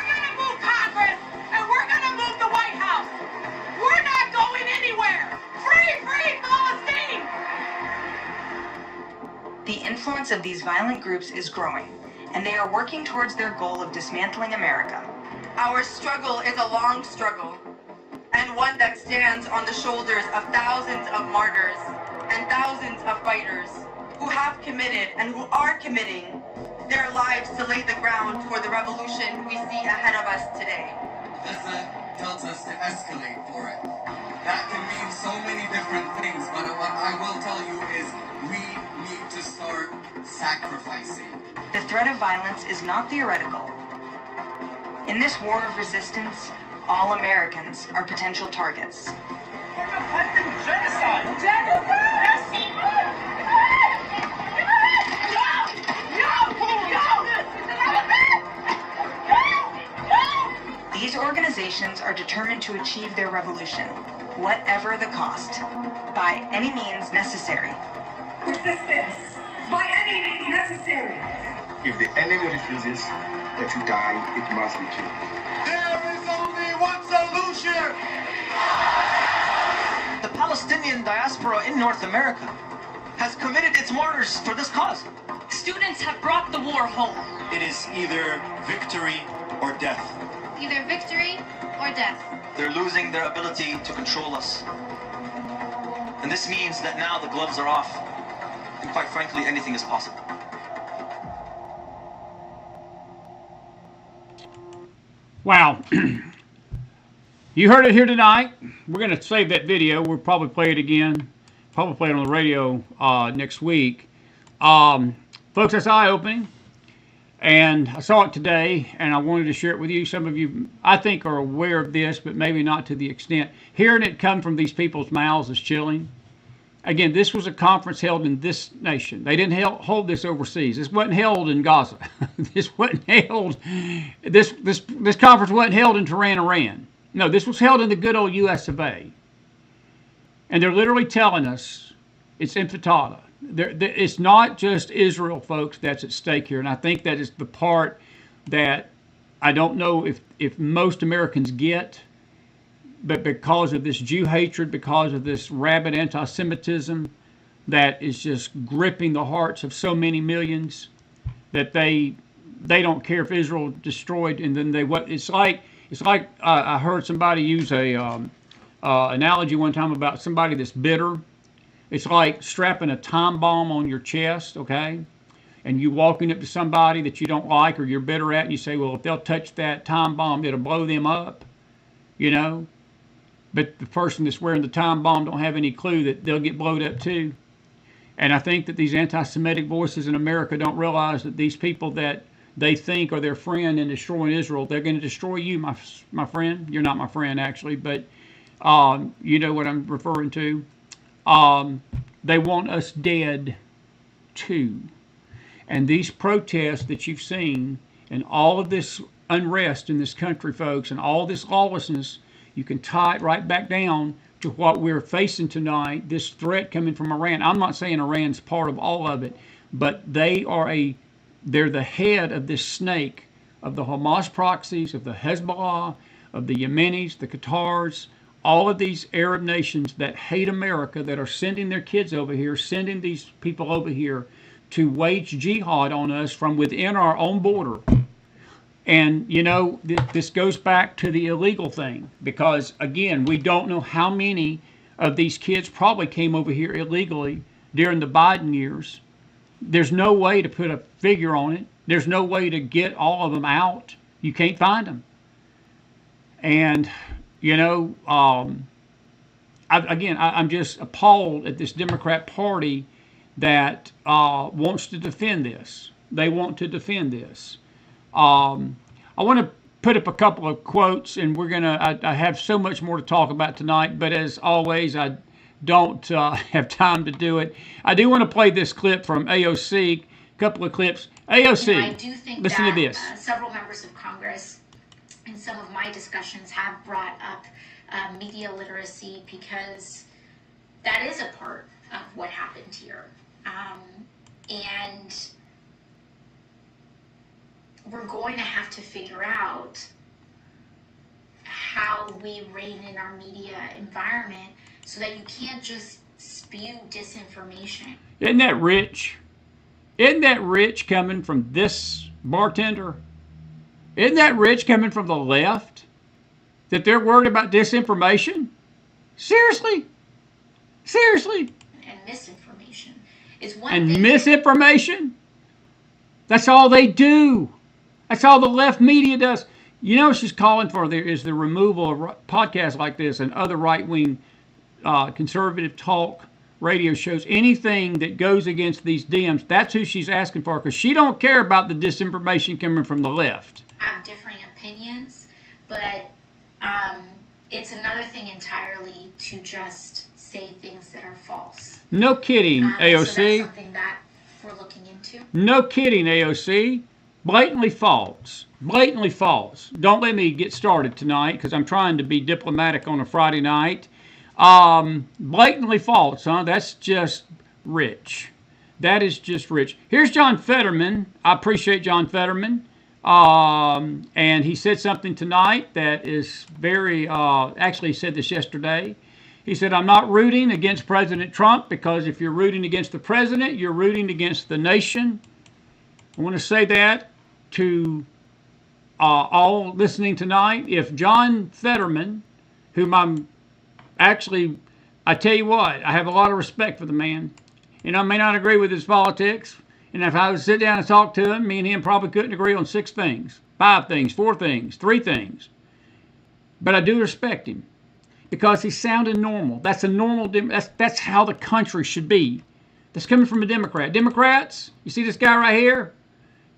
going to move Congress, and we're going to move the White House. We're not going anywhere. Free Palestine! The influence of these violent groups is growing, and they are working towards their goal of dismantling America. Our struggle is a long struggle, and one that stands on the shoulders of thousands of martyrs and thousands of fighters who have committed and who are committing their lives to lay the ground for the revolution we see ahead of us today. Gaza tells us to escalate for it. That can mean so many different things, but what I will tell you is we need to start sacrificing. The threat of violence is not theoretical. In this war of resistance, all Americans are potential targets. These organizations are determined to achieve their revolution, whatever the cost, by any means necessary. Resistance, by any means necessary. If the enemy refuses that you die, it must be killed. There is only one solution! The Palestinian diaspora in North America has committed its martyrs for this cause. Students have brought the war home. It is either victory or death. Either victory or death. They're losing their ability to control us. And this means that now the gloves are off. And quite frankly, anything is possible. Wow. You heard it here tonight. We're going to save that video. We'll probably play it again. Probably play it on the radio next week. Folks, that's eye-opening. And I saw it today, and I wanted to share it with you. Some of you, I think, are aware of this, but maybe not to the extent. Hearing it come from these people's mouths is chilling. Again, this was a conference held in this nation. They didn't hold this overseas. This wasn't held in Gaza. This wasn't held. This conference wasn't held in Tehran, Iran. No, this was held in the good old U.S. of A. And they're literally telling us it's intifada. It's not just Israel, folks, that's at stake here. And I think that is the part that I don't know if most Americans get. But because of this Jew hatred, because of this rabid anti-Semitism that is just gripping the hearts of so many millions, that they don't care if Israel destroyed, and then it's like I heard somebody use a analogy one time about somebody that's bitter. It's like strapping a time bomb on your chest, okay? And you walking up to somebody that you don't like or you're bitter at, and you say, well, if they'll touch that time bomb, it'll blow them up, you know? But the person that's wearing the time bomb don't have any clue that they'll get blowed up too. And I think that these anti-Semitic voices in America don't realize that these people that they think are their friend in destroying Israel, they're going to destroy you, my friend. You're not my friend, actually, but you know what I'm referring to. They want us dead too. And these protests that you've seen and all of this unrest in this country, folks, and all this lawlessness, you can tie it right back down to what we're facing tonight, this threat coming from Iran. I'm not saying Iran's part of all of it, but they're the head of this snake of the Hamas proxies, of the Hezbollah, of the Yemenis, the Qatars, all of these Arab nations that hate America, that are sending their kids over here, sending these people over here to wage jihad on us from within our own border. And, you know, this goes back to the illegal thing because, again, we don't know how many of these kids probably came over here illegally during the Biden years. There's no way to put a figure on it. There's no way to get all of them out. You can't find them. And, you know, I'm just appalled at this Democrat Party that wants to defend this. They want to defend this. I want to put up a couple of quotes, and we're gonna. I have so much more to talk about tonight, but as always, I don't have time to do it. I do want to play this clip from AOC. A couple of clips. AOC. You know, I do think listen that to this. Several members of Congress, in some of my discussions, have brought up media literacy because that is a part of what happened here, and we're going to have to figure out how we rein in our media environment so that you can't just spew disinformation. Isn't that rich? Isn't that rich coming from this bartender? Isn't that rich coming from the left? That they're worried about disinformation? Seriously? Seriously? And misinformation is one and thing. Misinformation? That's all they do. That's all the left media does. You know what she's calling for there is the removal of podcasts like this and other right-wing conservative talk radio shows. Anything that goes against these Dems, that's who she's asking for, because she don't care about the disinformation coming from the left. Have differing opinions, but it's another thing entirely to just say things that are false. No kidding, AOC. So that's something that we're looking into. No kidding, AOC. Blatantly false. Blatantly false. Don't let me get started tonight because I'm trying to be diplomatic on a Friday night. Blatantly false, huh? That's just rich. That is just rich. Here's John Fetterman. I appreciate John Fetterman. And he said something tonight that is very, actually he said this yesterday. He said, I'm not rooting against President Trump because if you're rooting against the president, you're rooting against the nation. I want to say that to all listening tonight. If John Fetterman, whom I tell you what, I have a lot of respect for the man. And I may not agree with his politics. And if I would sit down and talk to him, me and him probably couldn't agree on 6 things, 5 things, 4 things, 3 things. But I do respect him because he's sounding normal. That's a normal, that's how the country should be. That's coming from a Democrat. Democrats, you see this guy right here?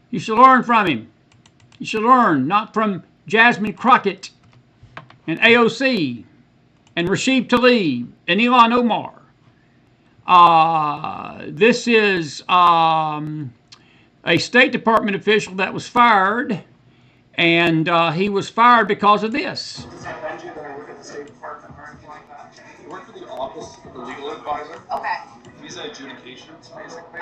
You should learn from him. You should learn, not from Jasmine Crockett and AOC and Rashid Tlaib and Ilhan Omar. This is a State Department official that was fired, and he was fired because of this. Does that bend you that I work at the State Department or anything like that? You work for the Office of the Legal Advisor. Okay. Visa adjudications, basically.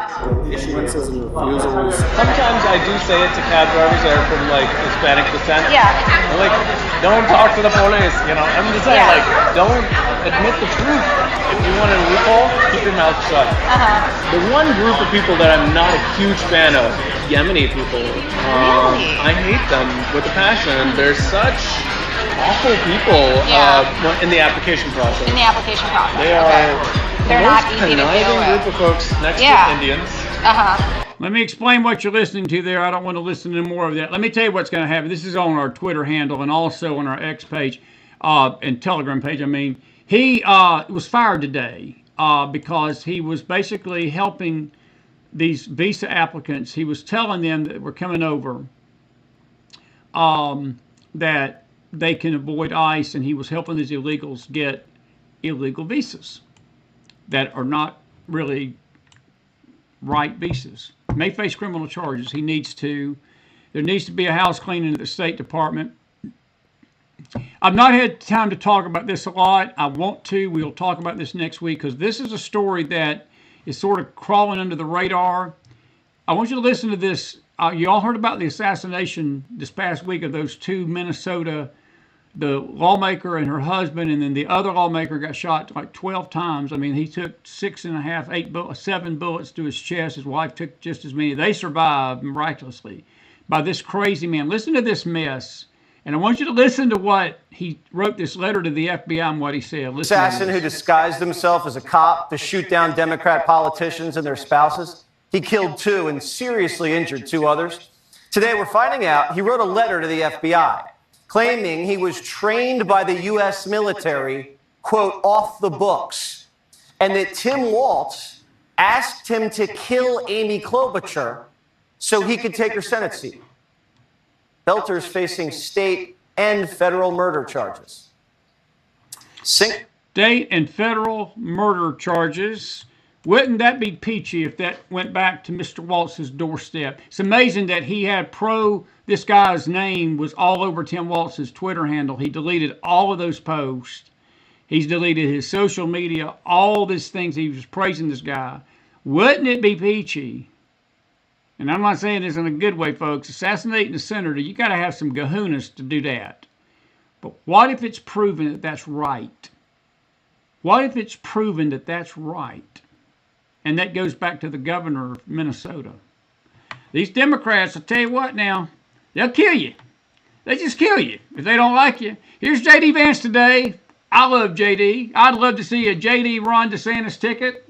Issuances and refusals. Sometimes I do say it to cab drivers that are from like Hispanic descent. Yeah. I'm like, don't talk to the police. You know, I'm just saying, like, don't admit the truth. If you want a loophole, keep your mouth shut. The one group of people that I'm not a huge fan of, Yemeni people. Really? I hate them with a passion. They're such awful people in the application process. In the application process. They are They're the not most easy to deal conniving with. group of folks next to Indians. Let me explain what you're listening to there. I don't want to listen to more of that. Let me tell you what's going to happen. This is on our Twitter handle and also on our X page and Telegram page. I mean, he was fired today because he was basically helping these visa applicants. He was telling them that were coming over that they can avoid ICE, and he was helping these illegals get illegal visas that are not really right visas. May face criminal charges. There needs to be a house cleaning at the State Department. I've not had time to talk about this a lot. I want to. We'll talk about this next week because this is a story that is sort of crawling under the radar. I want you to listen to this. You all heard about the assassination this past week of those 2 Minnesota, the lawmaker and her husband, and then the other lawmaker got shot like 12 times. I mean, he took 7 bullets to his chest. His wife took just as many. They survived miraculously by this crazy man. Listen to this mess. And I want you to listen to what he wrote this letter to the FBI and what he said. Listen. Assassin who disguised himself as a cop to shoot down Democrat politicians and their spouses. He killed 2 and seriously injured 2 others. Today we're finding out he wrote a letter to the FBI claiming he was trained by the U.S. military, quote, off the books, and that Tim Walz asked him to kill Amy Klobuchar so he could take her Senate seat. Belter's facing state and federal murder charges. State and federal murder charges. Wouldn't that be peachy if that went back to Mr. Walz's doorstep? It's amazing that he had this guy's name was all over Tim Walz's Twitter handle. He deleted all of those posts. He's deleted his social media, all these things. He was praising this guy. Wouldn't it be peachy? And I'm not saying this in a good way, folks. Assassinating a senator, you got to have some kahunas to do that. But what if it's proven that that's right? What if it's proven that that's right? And that goes back to the governor of Minnesota. These Democrats, I'll tell you what now, they'll kill you. They just kill you if they don't like you. Here's J.D. Vance today. I love J.D. I'd love to see a J.D. Ron DeSantis ticket.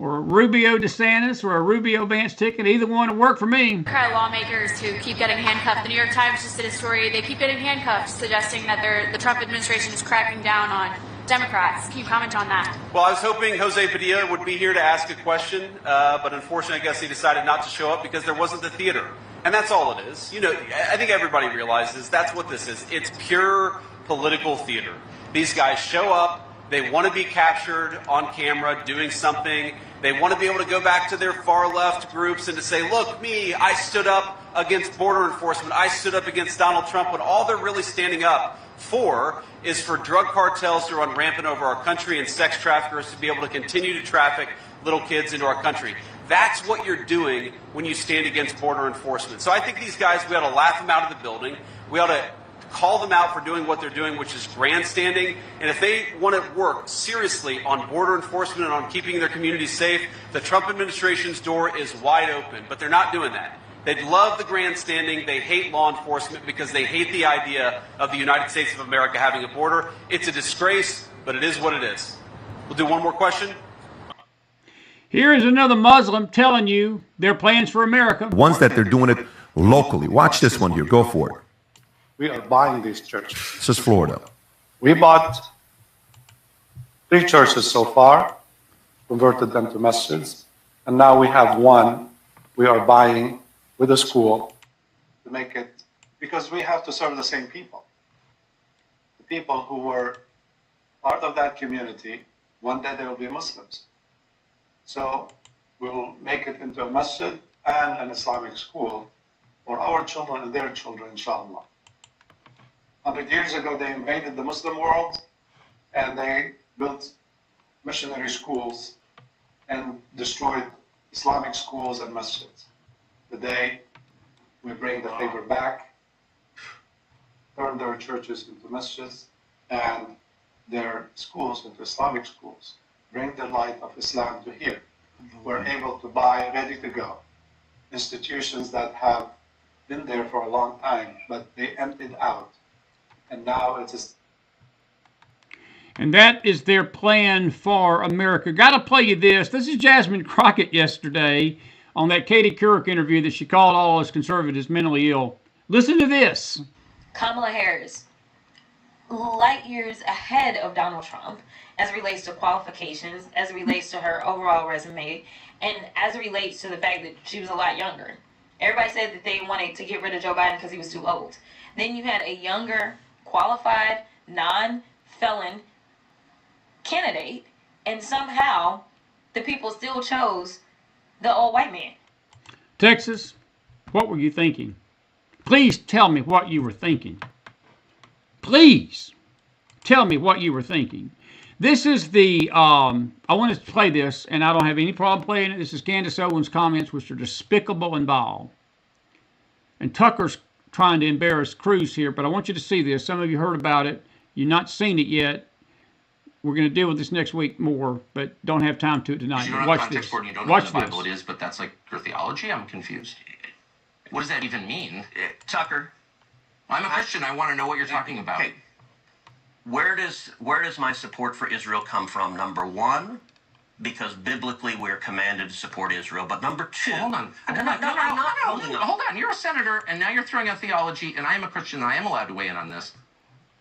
or a Rubio DeSantis or a Rubio Vance ticket. Either one will work for me. Lawmakers who keep getting handcuffed. The New York Times just did a story. They keep getting handcuffed, suggesting that the Trump administration is cracking down on Democrats. Can you comment on that? Well, I was hoping Jose Padilla would be here to ask a question, but unfortunately, I guess he decided not to show up because there wasn't the theater. And that's all it is. You know, I think everybody realizes that's what this is. It's pure political theater. These guys show up. They want to be captured on camera doing something. They want to be able to go back to their far left groups and to say, look, me, I stood up against border enforcement. I stood up against Donald Trump. When all they're really standing up for is for drug cartels to run rampant over our country and sex traffickers to be able to continue to traffic little kids into our country. That's what you're doing when you stand against border enforcement. So I think these guys, we ought to laugh them out of the building. We ought to call them out for doing what they're doing, which is grandstanding. And if they want to work seriously on border enforcement and on keeping their communities safe, the Trump administration's door is wide open. But they're not doing that. They love the grandstanding. They hate law enforcement because they hate the idea of the United States of America having a border. It's a disgrace, but it is what it is. We'll do one more question. Here is another Muslim telling you their plans for America. Ones that they're doing it locally. Watch this one here. Go for it. We are buying these churches. This is Florida. We bought 3 churches so far, converted them to masjids, and now we have one we are buying with a school to make it, because we have to serve the same people. The people who were part of that community, one day they will be Muslims. So we'll make it into a masjid and an Islamic school for our children and their children, inshallah. 100 years ago, they invaded the Muslim world and they built missionary schools and destroyed Islamic schools and masjids. Today, we bring the favor back, turn their churches into masjids and their schools into Islamic schools, bring the light of Islam to here. We're able to buy ready to go institutions that have been there for a long time, but they emptied out. And now it's just... And that is their plan for America. Got to play you this. This is Jasmine Crockett yesterday on that Katie Couric interview that she called all us conservatives mentally ill. Listen to this. Kamala Harris, light years ahead of Donald Trump as it relates to qualifications, as it relates to her overall resume, and as it relates to the fact that she was a lot younger. Everybody said that they wanted to get rid of Joe Biden because he was too old. Then you had a younger, qualified, non-felon candidate, and somehow the people still chose the old white man. Texas, what were you thinking? Please tell me what you were thinking. Please tell me what you were thinking. This is the, I want to play this, and I don't have any problem playing it. This is Candace Owens' comments, which are despicable and vile. And Tucker's trying to embarrass Cruz here, but I want you to see this. Some of you heard about it. You've not seen it yet. We're going to deal with this next week more, but don't have time to tonight. You don't Watch have context this. for it and you don't Watch know what the Bible this. it is, but that's like your theology? I'm confused. What does that even mean? Tucker. I'm a Christian. I want to know what you're talking about. Okay. Where does my support for Israel come from? Number one, because biblically we're commanded to support Israel. But number two... Hold on. Hold on. You're a senator, and now you're throwing out theology, and I am a Christian, and I am allowed to weigh in on this.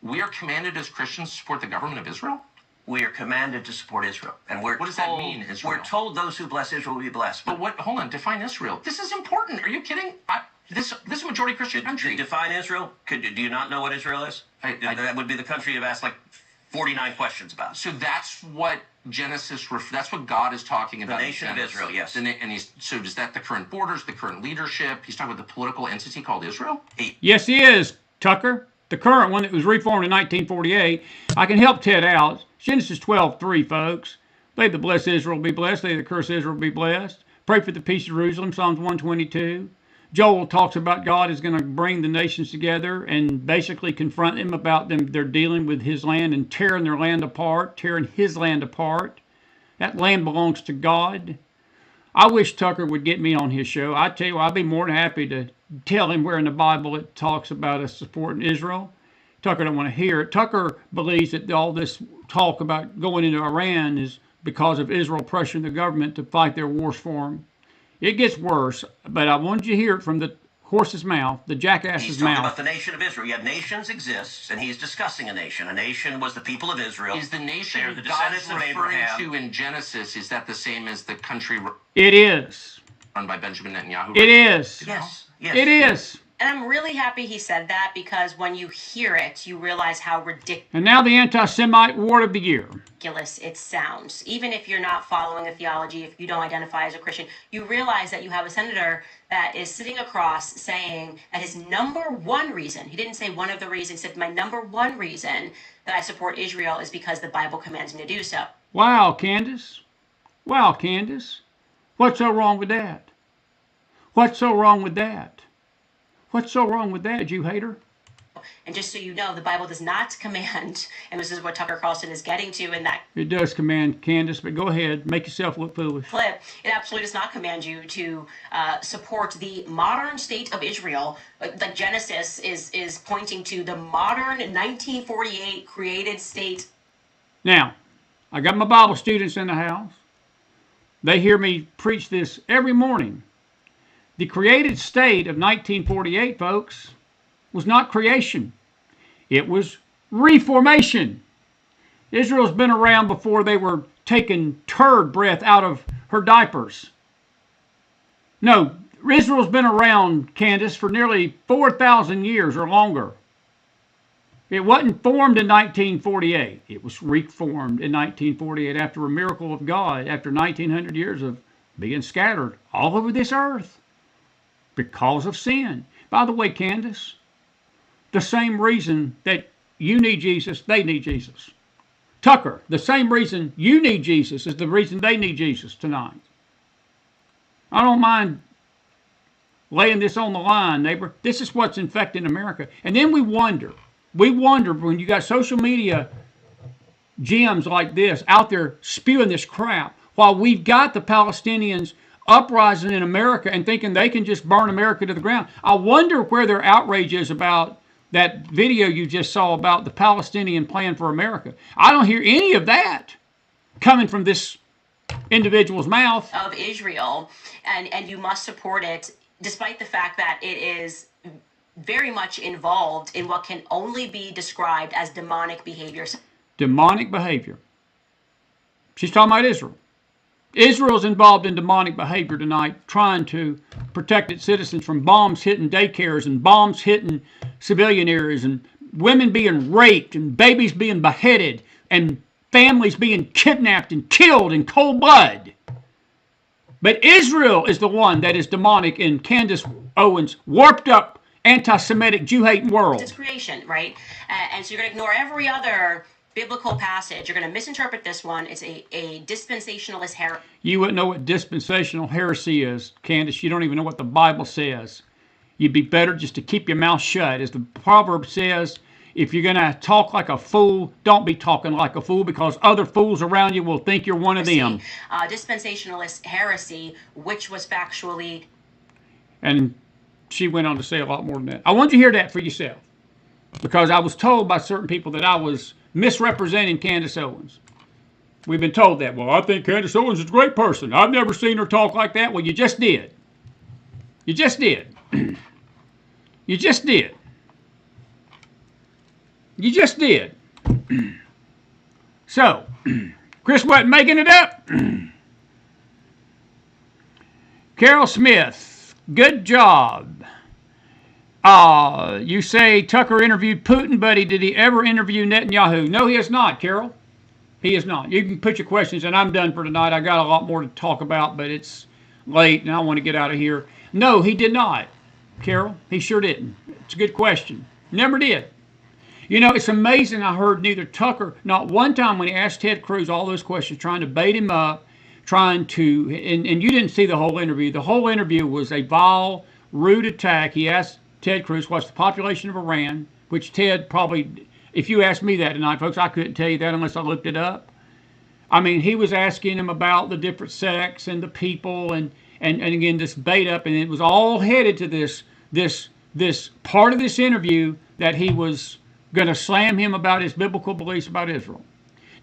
We are commanded as Christians to support the government of Israel? We are commanded to support Israel. And What does that mean, Israel? We're told those who bless Israel will be blessed. But what? Hold on. Define Israel. This is important. Are you kidding? This is a majority Christian country. Define Israel? Do you not know what Israel is? That would be the country you've asked like 49 questions about. So that's what Genesis, that's what God is talking about. The nation of Israel, yes. And so is that the current borders, the current leadership? He's talking about the political entity called Israel? Yes, he is, Tucker. The current one that was reformed in 1948. I can help Ted out. Genesis 12:3, folks. They that bless Israel be blessed. They that curse Israel be blessed. Pray for the peace of Jerusalem, Psalms 122. Joel talks about God is going to bring the nations together and basically confront them about they're dealing with his land and tearing their land apart, tearing his land apart. That land belongs to God. I wish Tucker would get me on his show. I tell you, I'd be more than happy to tell him where in the Bible it talks about us supporting Israel. Tucker don't want to hear it. Tucker believes that all this talk about going into Iran is because of Israel pressuring the government to fight their wars for them. It gets worse, but I wanted you to hear it from the horse's mouth, the jackass's He's talking mouth. about the nation of Israel. Yet nations exists, and he's discussing a nation. A nation was the people of Israel. Is the nation They're the God's descendants of referring Abraham. to in Genesis, is that the same as the country It is. run by Benjamin Netanyahu? It is. Yes. Yes. It is. And I'm really happy he said that, because when you hear it, you realize how And now the anti-Semite word of the year. ridiculous it sounds. Even if you're not following a theology, if you don't identify as a Christian, you realize that you have a senator that is sitting across saying that his number one reason, he didn't say one of the reasons, he said my number one reason that I support Israel is because the Bible commands me to do so. Wow, Candace. Wow, Candace. What's so wrong with that? What's so wrong with that? What's so wrong with that, you hater? And just so you know, the Bible does not command, and this is what Tucker Carlson is getting to in that It does command, Candace, but go ahead. Make yourself look foolish. clip, it absolutely does not command you to support the modern state of Israel. The Genesis is pointing to the modern 1948 created state. Now, I got my Bible students in the house. They hear me preach this every morning. The created state of 1948, folks, was not creation. It was reformation. Israel's been around before they were taking turd breath out of her diapers. No, Israel's been around, Candace, for nearly 4,000 years or longer. It wasn't formed in 1948. It was reformed in 1948 after a miracle of God, after 1,900 years of being scattered all over this earth because of sin. By the way, Candace, the same reason that you need Jesus, they need Jesus. Tucker, the same reason you need Jesus is the reason they need Jesus tonight. I don't mind laying this on the line, neighbor. This is what's infecting America. And then we wonder when you got social media gems like this out there spewing this crap, while we've got the Palestinians uprising in America and thinking they can just burn America to the ground. I wonder where their outrage is about that video you just saw about the Palestinian plan for America. I don't hear any of that coming from this individual's mouth. Of Israel, and you must support it, despite the fact that it is very much involved in what can only be described as demonic behavior. Demonic behavior. She's talking about Israel. Israel's involved in demonic behavior tonight, trying to protect its citizens from bombs hitting daycares and bombs hitting civilian areas and women being raped and babies being beheaded and families being kidnapped and killed in cold blood. But Israel is the one that is demonic in Candace Owens' warped up anti-Semitic Jew-hating world. It's creation, right? And so you're going to ignore every other biblical passage. You're going to misinterpret this one. It's a dispensationalist heresy. You wouldn't know what dispensational heresy is, Candace. You don't even know what the Bible says. You'd be better just to keep your mouth shut. As the proverb says, if you're going to talk like a fool, don't be talking like a fool, because other fools around you will think you're one of them. Dispensationalist heresy, which was factually... And she went on to say a lot more than that. I want you to hear that for yourself, because I was told by certain people that I was misrepresenting Candace Owens. We've been told that. Well, I think Candace Owens is a great person. I've never seen her talk like that. Well, you just did. You just did. You just did. You just did. So, Chris wasn't making it up. Carol Smith, good job. You say Tucker interviewed Putin, buddy. Did he ever interview Netanyahu? No, he has not, Carol. He is not. You can put your questions, and I'm done for tonight. I got a lot more to talk about, but it's late, and I want to get out of here. No, he did not, Carol. He sure didn't. It's a good question. Never did. You know, it's amazing. I heard neither Tucker, not one time when he asked Ted Cruz all those questions, trying to bait him up, trying to, and you didn't see the whole interview. The whole interview was a vile, rude attack. He asked Ted Cruz what's the population of Iran, which Ted probably, if you asked me that tonight, folks, I couldn't tell you that unless I looked it up. I mean, he was asking him about the different sects and the people, and again, this bait up, and it was all headed to this part of this interview that he was going to slam him about his biblical beliefs about Israel.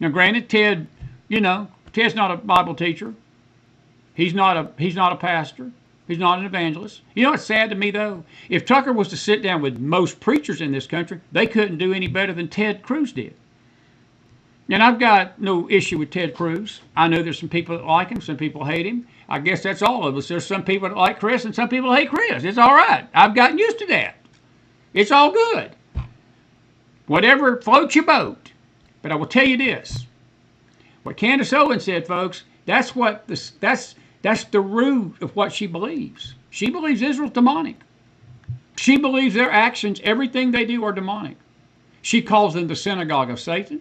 Now, granted, Ted Ted's not a Bible teacher. He's not a pastor. He's not an evangelist. You know what's sad to me, though? If Tucker was to sit down with most preachers in this country, they couldn't do any better than Ted Cruz did. And I've got no issue with Ted Cruz. I know there's some people that like him, some people hate him. I guess that's all of us. There's some people that like Chris and some people hate Chris. It's all right. I've gotten used to that. It's all good. Whatever floats your boat. But I will tell you this. What Candace Owens said, folks, that's the root of what she believes. She believes Israel's demonic. She believes their actions, everything they do, are demonic. She calls them the synagogue of Satan.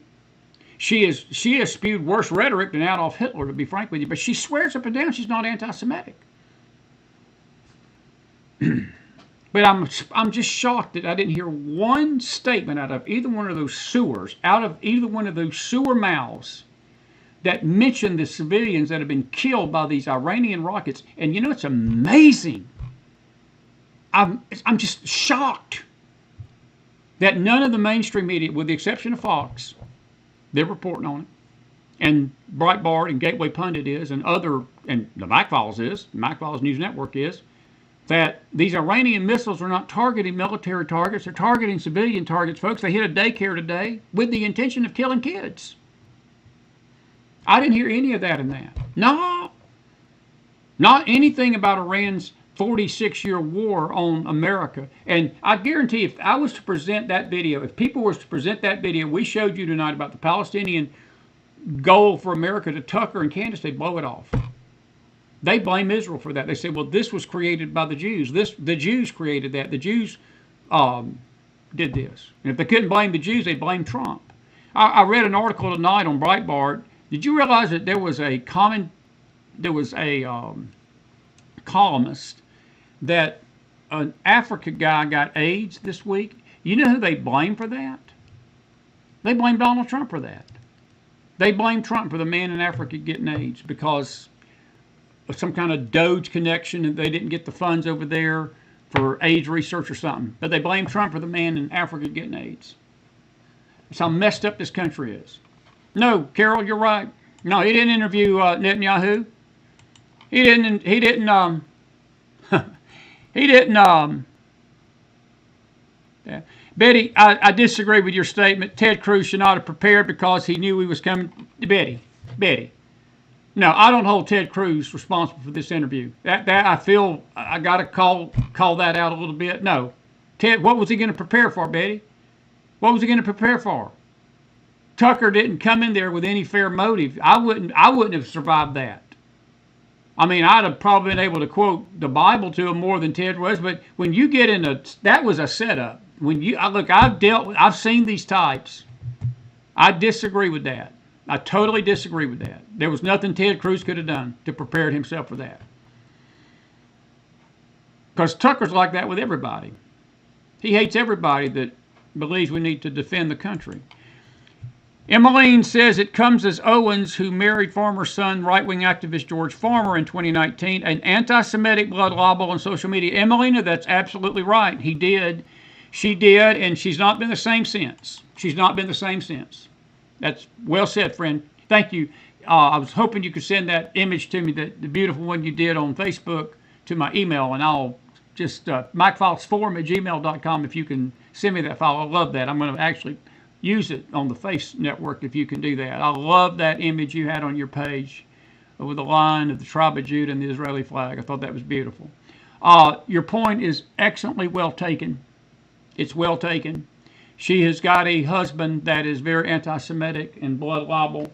She has spewed worse rhetoric than Adolf Hitler, to be frank with you, but she swears up and down she's not anti-Semitic. But I'm just shocked that I didn't hear one statement out of either one of those sewers, out of either one of those sewer mouths, that mentioned the civilians that have been killed by these Iranian rockets. And you know, it's amazing. I'm just shocked that none of the mainstream media, with the exception of Fox, they're reporting on it, and Breitbart and Gateway Pundit is, and the McFiles is, the McFiles News Network is, that these Iranian missiles are not targeting military targets, they're targeting civilian targets, folks. They hit a daycare today with the intention of killing kids. I didn't hear any of that in that. No. Not anything about Iran's 46-year war on America. And I guarantee if I was to present that video, if people were to present that video we showed you tonight about the Palestinian goal for America to Tucker and Candace, they'd blow it off. They blame Israel for that. They say, well, this was created by the Jews. The Jews created that. The Jews did this. And if they couldn't blame the Jews, they blamed Trump. I read an article tonight on Breitbart. Did you realize that there was a columnist that an Africa guy got AIDS this week? You know who they blame for that? They blame Donald Trump for that. They blame Trump for the man in Africa getting AIDS because of some kind of Doge connection, and they didn't get the funds over there for AIDS research or something. But they blame Trump for the man in Africa getting AIDS. That's how messed up this country is. No, Carol, you're right. No, he didn't interview Netanyahu. He didn't. Yeah. Betty, I disagree with your statement. Ted Cruz should not have prepared because he knew he was coming. Betty. No, I don't hold Ted Cruz responsible for this interview. That I feel I got to call that out a little bit. No, Ted, what was he going to prepare for, Betty? What was he going to prepare for? Tucker didn't come in there with any fair motive. I wouldn't have survived that. I mean, I'd have probably been able to quote the Bible to him more than Ted was. But when you get in that was a setup. When I've seen these types. I disagree with that. I totally disagree with that. There was nothing Ted Cruz could have done to prepare himself for that. Because Tucker's like that with everybody. He hates everybody that believes we need to defend the country. Emmeline says it comes as Owens, who married former son, right-wing activist George Farmer in 2019, an anti-Semitic blood libel on social media. Emmelina, that's absolutely right. He did. She did, and she's not been the same since. She's not been the same since. That's well said, friend. Thank you. I was hoping you could send that image to me, the beautiful one you did on Facebook, to my email, and I'll just McFilesforum@gmail.com if you can send me that file. I love that. I'm going to actually use it on the Face Network if you can do that. I love that image you had on your page with the line of the tribe of Judah and the Israeli flag. I thought that was beautiful. Your point is excellently well taken. It's well taken. She has got a husband that is very anti-Semitic and blood libel,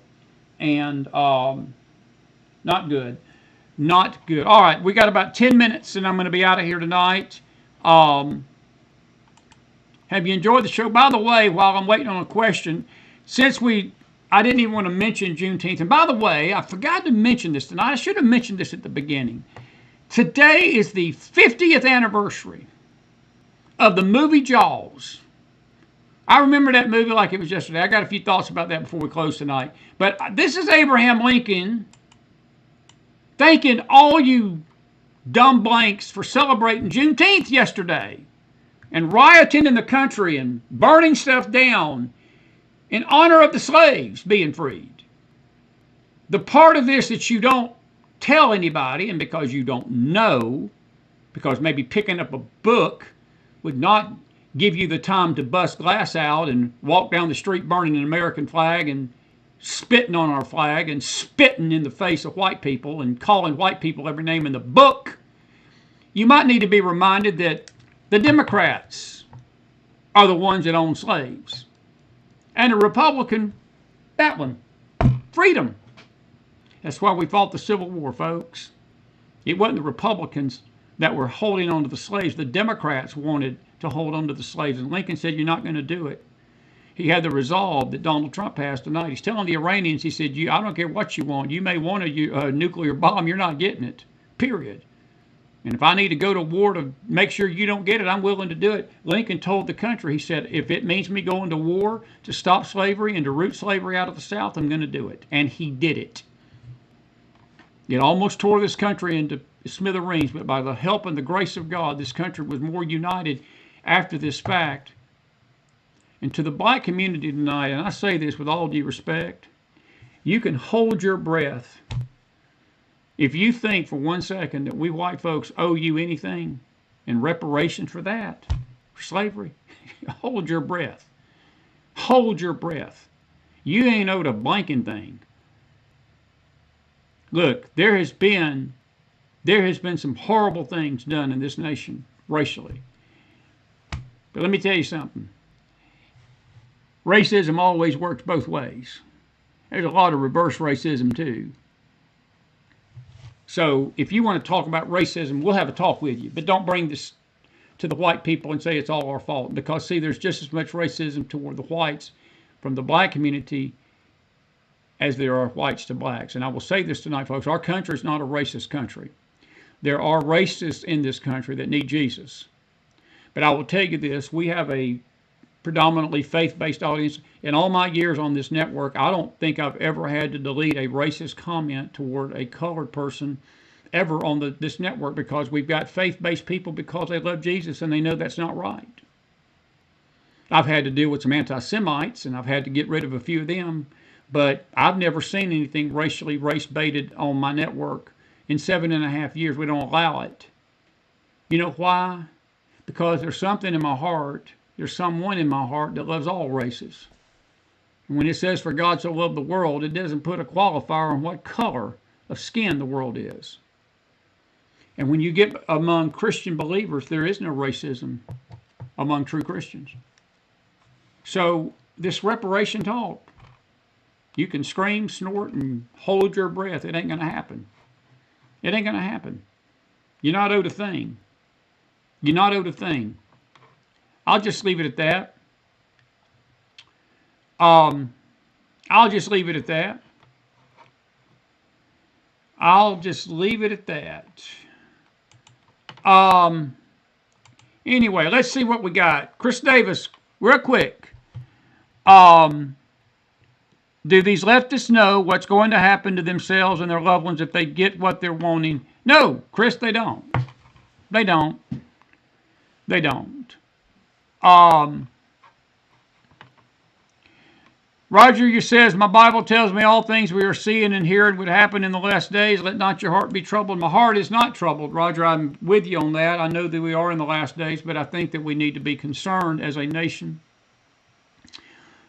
and not good. Not good. All right, we got about 10 minutes, and I'm going to be out of here tonight. Have you enjoyed the show? By the way, while I'm waiting on a question, I didn't even want to mention Juneteenth. And by the way, I forgot to mention this tonight. I should have mentioned this at the beginning. Today is the 50th anniversary of the movie Jaws. I remember that movie like it was yesterday. I got a few thoughts about that before we close tonight. But this is Abraham Lincoln thanking all you dumb blanks for celebrating Juneteenth yesterday and rioting in the country and burning stuff down in honor of the slaves being freed. The part of this that you don't tell anybody, and because you don't know, because maybe picking up a book would not give you the time to bust glass out and walk down the street burning an American flag and spitting on our flag and spitting in the face of white people and calling white people every name in the book, you might need to be reminded that the Democrats are the ones that own slaves. And the Republican, that one, freedom. That's why we fought the Civil War, folks. It wasn't the Republicans that were holding on to the slaves. The Democrats wanted to hold on to the slaves. And Lincoln said, you're not going to do it. He had the resolve that Donald Trump has tonight. He's telling the Iranians, he said, I don't care what you want. You may want a nuclear bomb. You're not getting it, period. And if I need to go to war to make sure you don't get it, I'm willing to do it. Lincoln told the country, he said, if it means me going to war to stop slavery and to root slavery out of the South, I'm going to do it. And he did it. It almost tore this country into smithereens, but by the help and the grace of God, this country was more united after this fact. And to the black community tonight, and I say this with all due respect, you can hold your breath if you think for 1 second that we white folks owe you anything in reparation for that, for slavery. Hold your breath. Hold your breath. You ain't owed a blanking thing. Look, there has been some horrible things done in this nation racially. But let me tell you something. Racism always works both ways. There's a lot of reverse racism too. So if you want to talk about racism, we'll have a talk with you. But don't bring this to the white people and say it's all our fault. Because, see, there's just as much racism toward the whites from the black community as there are whites to blacks. And I will say this tonight, folks. Our country is not a racist country. There are racists in this country that need Jesus. But I will tell you this. We have a predominantly faith-based audience. In all my years on this network, I don't think I've ever had to delete a racist comment toward a colored person ever on this network, because we've got faith-based people because they love Jesus and they know that's not right. I've had to deal with some anti-Semites, and I've had to get rid of a few of them, but I've never seen anything racially race-baited on my network. In 7.5 years, we don't allow it. You know why? Because there's something in my heart. There's someone in my heart that loves all races. And when it says, for God so loved the world, it doesn't put a qualifier on what color of skin the world is. And when you get among Christian believers, there is no racism among true Christians. So this reparation talk, you can scream, snort, and hold your breath. It ain't going to happen. It ain't going to happen. You're not owed a thing. You're not owed a thing. I'll just leave it at that. I'll just leave it at that. I'll just leave it at that. Anyway, let's see what we got. Chris Davis, real quick. Do these leftists know what's going to happen to themselves and their loved ones if they get what they're wanting? No, Chris, they don't. They don't. They don't. Roger, you says, my Bible tells me all things we are seeing and hearing would happen in the last days. Let not your heart be troubled. My heart is not troubled, Roger. I'm with you on that. I know that we are in the last days, but I think that we need to be concerned as a nation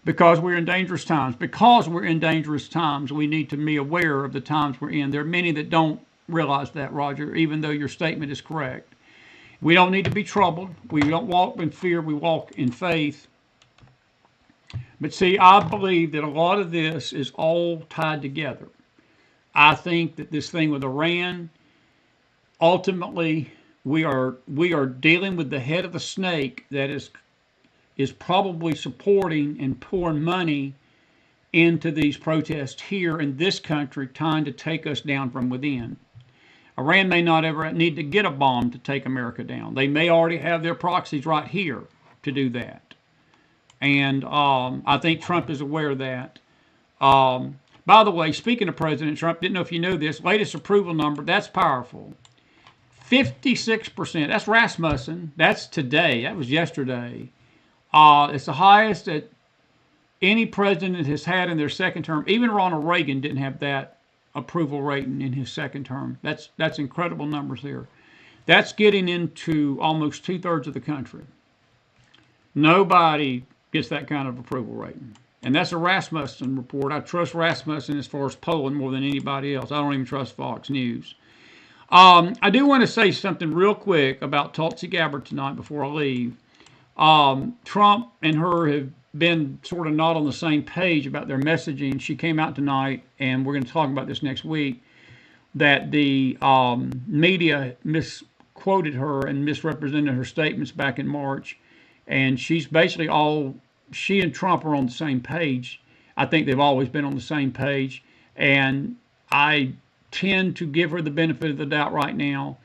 because we're in dangerous times. Because we're in dangerous times, we need to be aware of the times we're in. There are many that don't realize that, Roger, even though your statement is correct. We don't need to be troubled. We don't walk in fear. We walk in faith. But see, I believe that a lot of this is all tied together. I think that this thing with Iran, ultimately, we are dealing with the head of the snake that is probably supporting and pouring money into these protests here in this country, trying to take us down from within. Iran may not ever need to get a bomb to take America down. They may already have their proxies right here to do that. And I think Trump is aware of that. By the way, speaking of President Trump, didn't know if you know this, latest approval number, that's powerful. 56%. That's Rasmussen. That's today. That was yesterday. It's the highest that any president has had in their second term. Even Ronald Reagan didn't have that approval rating in his second term. That's incredible numbers there. That's getting into almost 2/3 of the country. Nobody gets that kind of approval rating. And that's a Rasmussen report. I trust Rasmussen as far as polling more than anybody else. I don't even trust Fox News. I do want to say something real quick about Tulsi Gabbard tonight before I leave. Trump and her have been sort of not on the same page about their messaging. She came out tonight, and we're going to talk about this next week, that the media misquoted her and misrepresented her statements back in March. And she's basically she and Trump are on the same page. I think they've always been on the same page. And I tend to give her the benefit of the doubt right now.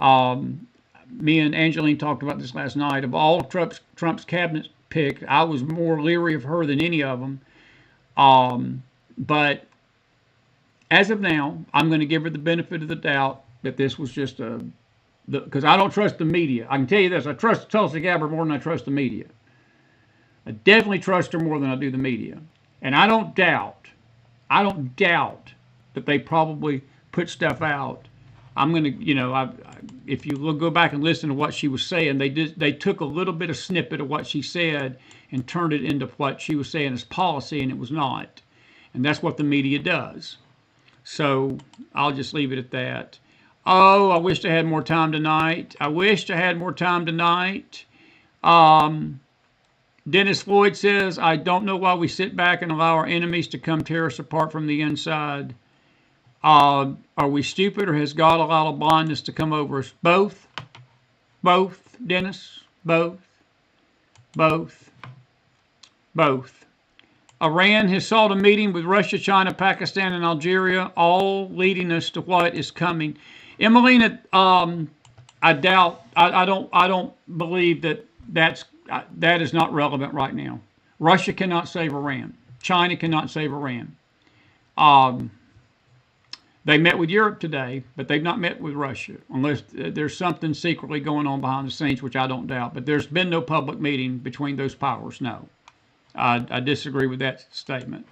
Me and Angeline talked about this last night. Of all Trump's cabinet pick, I was more leery of her than any of them. But as of now, I'm going to give her the benefit of the doubt that this was just because I don't trust the media. I can tell you this, I trust Tulsi Gabbard more than I trust the media. I definitely trust her more than I do the media. And I don't doubt that they probably put stuff out. I'm going to, if you go back and listen to what she was saying, they took a little bit of snippet of what she said and turned it into what she was saying as policy, and it was not. And that's what the media does. So I'll just leave it at that. Oh, I wished I had more time tonight. Dennis Floyd says, I don't know why we sit back and allow our enemies to come tear us apart from the inside. Are we stupid, or has God allowed a blindness to come over us? Both, Dennis, both. Iran has sought a meeting with Russia, China, Pakistan, and Algeria, all leading us to what is coming. Emelina, I don't believe that is not relevant right now. Russia cannot save Iran. China cannot save Iran. They met with Europe today, but they've not met with Russia, unless there's something secretly going on behind the scenes, which I don't doubt. But there's been no public meeting between those powers, no. I disagree with that statement.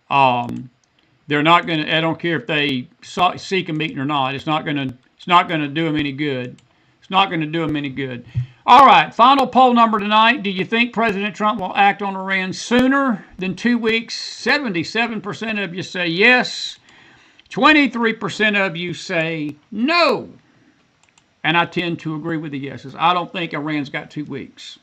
They're not going to, I don't care if they seek a meeting or not. It's not going to do them any good. It's not going to do them any good. All right, final poll number tonight. Do you think President Trump will act on Iran sooner than 2 weeks? 77% of you say yes. 23% of you say no. And I tend to agree with the yeses. I don't think Iran's got 2 weeks.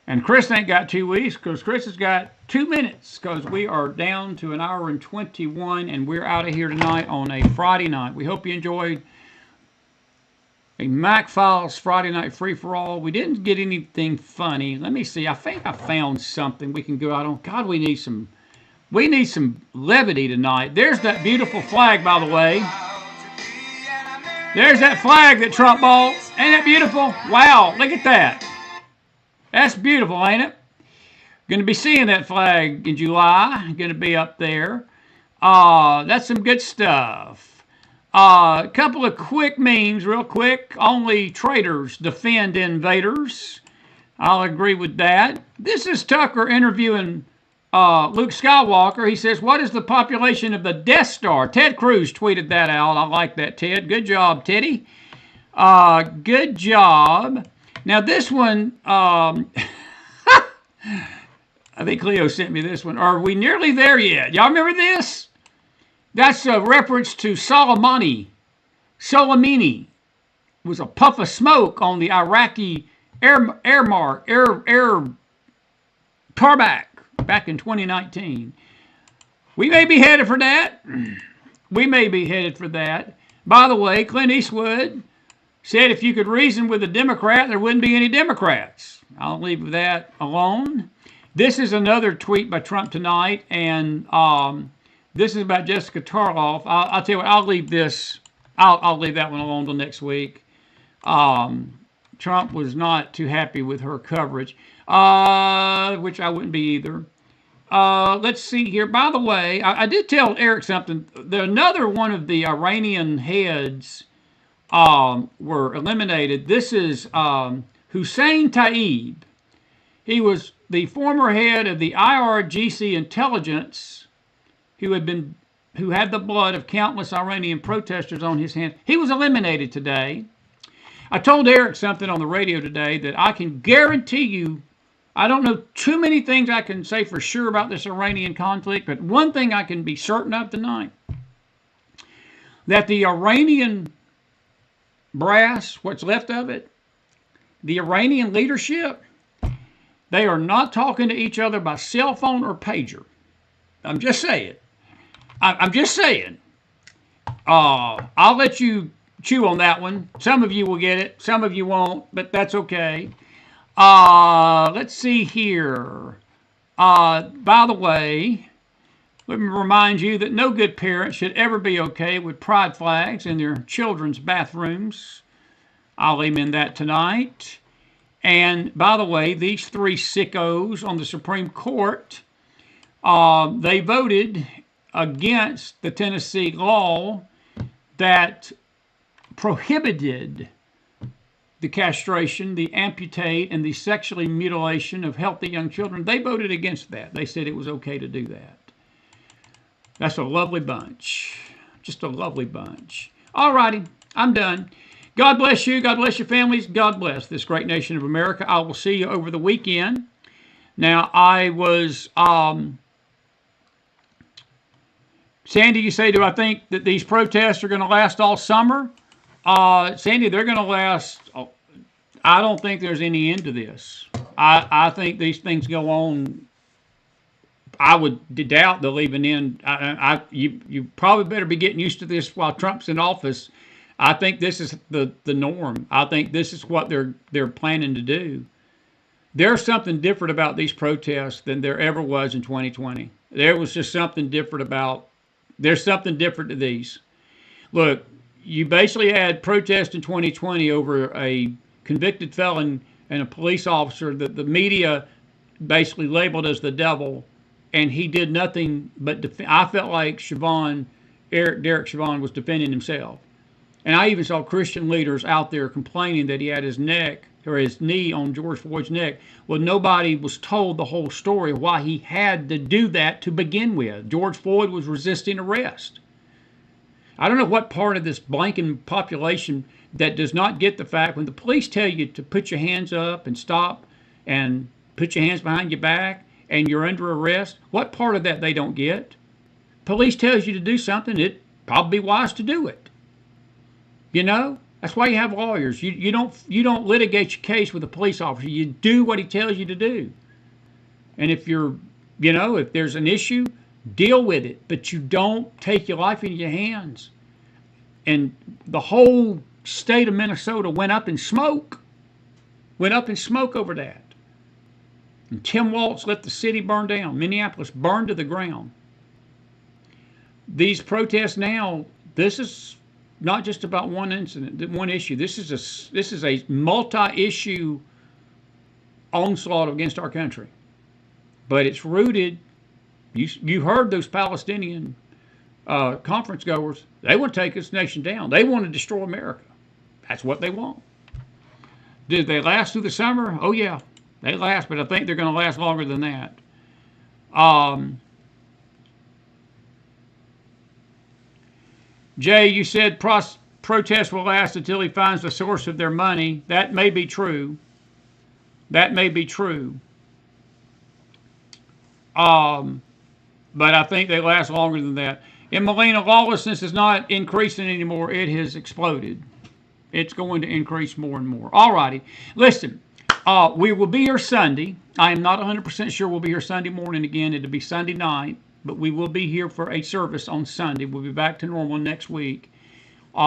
And Chris ain't got 2 weeks, because Chris has got 2 minutes, because we are down to 1 hour and 21, and we're out of here tonight on a Friday night. We hope you enjoyed a McFiles Friday Night Free-for-All. We didn't get anything funny. Let me see. I think I found something we can go out on. God, we need some levity tonight. There's that beautiful flag, by the way. There's that flag that Trump bought. Ain't that beautiful? Wow, look at that. That's beautiful, ain't it? Going to be seeing that flag in July. Going to be up there. That's some good stuff. A couple of quick memes, real quick. Only traitors defend invaders. I'll agree with that. This is Tucker interviewing Luke Skywalker. He says, what is the population of the Death Star? Ted Cruz tweeted that out. I like that, Ted. Good job, Teddy. Good job. Now, this one, I think Cleo sent me this one. Are we nearly there yet? Y'all remember this? That's a reference to Soleimani. Soleimani was a puff of smoke on the Iraqi air tarmac back in 2019. We may be headed for that. We may be headed for that. By the way, Clint Eastwood said if you could reason with a Democrat, there wouldn't be any Democrats. I'll leave that alone. This is another tweet by Trump tonight, and this is about Jessica Tarloff. I'll tell you what, I'll leave this. I'll leave that one alone until next week. Trump was not too happy with her coverage, which I wouldn't be either. Let's see here. By the way, I did tell Eric something. Another one of the Iranian heads were eliminated. This is Hussein Taib. He was the former head of the IRGC intelligence who had been who had the blood of countless Iranian protesters on his hands, he was eliminated today. I told Eric something on the radio today that I can guarantee you, I don't know too many things I can say for sure about this Iranian conflict, but one thing I can be certain of tonight, that the Iranian brass, what's left of it, the Iranian leadership, they are not talking to each other by cell phone or pager. I'm just saying. I'm just saying. I'll let you chew on that one. Some of you will get it. Some of you won't, but that's okay. Let's see here. By the way, let me remind you that no good parent should ever be okay with pride flags in their children's bathrooms. I'll amen that tonight. And by the way, these three sickos on the Supreme Court, they voted against the Tennessee law that prohibited the castration, the amputate, and the sexually mutilation of healthy young children. They voted against that. They said it was okay to do that. That's a lovely bunch. Just a lovely bunch. All righty, I'm done. God bless you. God bless your families. God bless this great nation of America. I will see you over the weekend. Now, I was... Sandy, you say, do I think that these protests are going to last all summer? Sandy, they're going to last... I don't think there's any end to this. I think these things go on. I would doubt they'll even end. You probably better be getting used to this while Trump's in office. I think this is the norm. I think this is what they're planning to do. There's something different about these protests than there ever was in 2020. There was just something different about... There's something different to these. Look, you basically had protest in 2020 over a convicted felon and a police officer that the media basically labeled as the devil, and he did nothing but I felt like Derek Chauvin was defending himself. And I even saw Christian leaders out there complaining that he had his neck or his knee on George Floyd's neck. Well, nobody was told the whole story of why he had to do that to begin with. George Floyd was resisting arrest. I don't know what part of this blanking population that does not get the fact when the police tell you to put your hands up and stop and put your hands behind your back and you're under arrest, what part of that they don't get? Police tells you to do something, it'd probably be wise to do it. You know? That's why you have lawyers. You don't litigate your case with a police officer. You do what he tells you to do. And if if there's an issue, deal with it. But you don't take your life into your hands. And the whole state of Minnesota went up in smoke. Went up in smoke over that. And Tim Walz let the city burn down. Minneapolis burned to the ground. These protests now, this is not just about one incident, one issue. This is a multi-issue onslaught against our country. But it's rooted, you heard those Palestinian conference goers, they want to take this nation down. They want to destroy America. That's what they want. Did they last through the summer? Oh yeah, they last, but I think they're going to last longer than that. Jay, you said protests will last until he finds the source of their money. That may be true. That may be true. But I think they last longer than that. In Molina, lawlessness is not increasing anymore. It has exploded. It's going to increase more and more. All righty. Listen, we will be here Sunday. I am not 100% sure we'll be here Sunday morning again. It'll be Sunday night. But we will be here for a service on Sunday. We'll be back to normal next week. We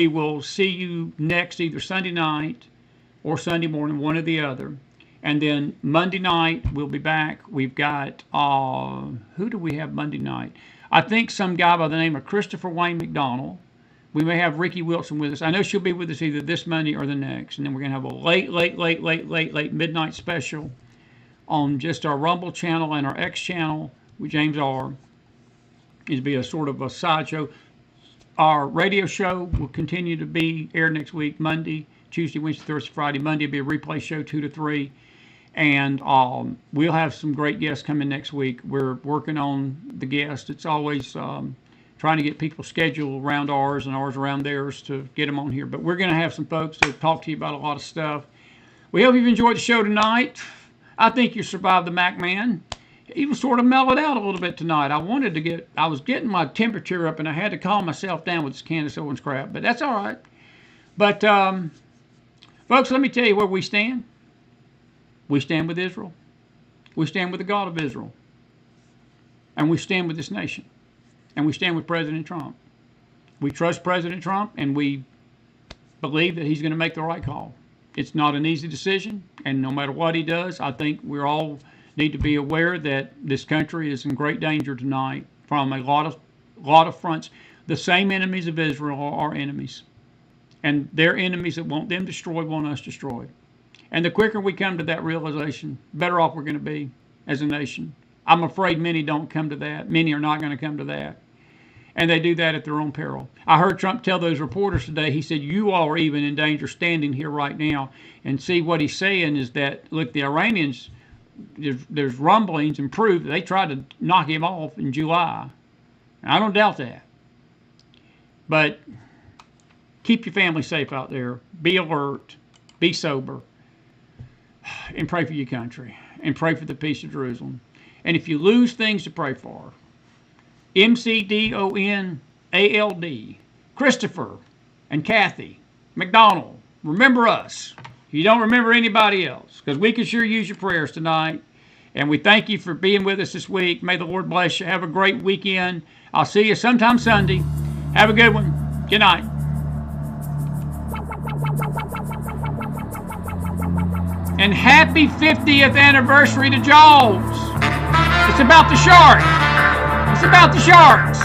will see you next either Sunday night or Sunday morning, one or the other. And then Monday night, we'll be back. We've got, who do we have Monday night? I think some guy by the name of Christopher Wayne McDonald. We may have Ricky Wilson with us. I know she'll be with us either this Monday or the next. And then we're going to have a late midnight special on just our Rumble channel and our X channel with James R. It'll be a sort of a sideshow. Our radio show will continue to be aired next week, Monday, Tuesday, Wednesday, Thursday, Friday. Monday will be a replay show 2 to 3. And we'll have some great guests coming next week. We're working on the guests. It's always trying to get people scheduled around ours and ours around theirs to get them on here. But we're going to have some folks to talk to you about a lot of stuff. We hope you've enjoyed the show tonight. I think you survived the Mac Man. He was sort of mellowed out a little bit tonight. I was getting my temperature up, and I had to calm myself down with this Candace Owens crap. But that's all right. But, folks, let me tell you where we stand. We stand with Israel. We stand with the God of Israel. And we stand with this nation. And we stand with President Trump. We trust President Trump, and we believe that he's going to make the right call. It's not an easy decision, and no matter what he does, I think we're all need to be aware that this country is in great danger tonight from a lot of fronts. The same enemies of Israel are our enemies. And their enemies that want them destroyed want us destroyed. And the quicker we come to that realization, better off we're going to be as a nation. I'm afraid many don't come to that. Many are not going to come to that. And they do that at their own peril. I heard Trump tell those reporters today, he said, you all are even in danger standing here right now. And see, what he's saying is that, look, the Iranians, there's rumblings and proof that they tried to knock him off in July. And I don't doubt that. But keep your family safe out there. Be alert. Be sober. And pray for your country. And pray for the peace of Jerusalem. And if you lose things to pray for, McDonald, Christopher, and Kathy, McDonald, remember us. You don't remember anybody else, because we can sure use your prayers tonight. And we thank you for being with us this week. May the Lord bless you. Have a great weekend. I'll see you sometime Sunday. Have a good one. Good night. And happy 50th anniversary to Jaws. It's about the shark. It's about the sharks.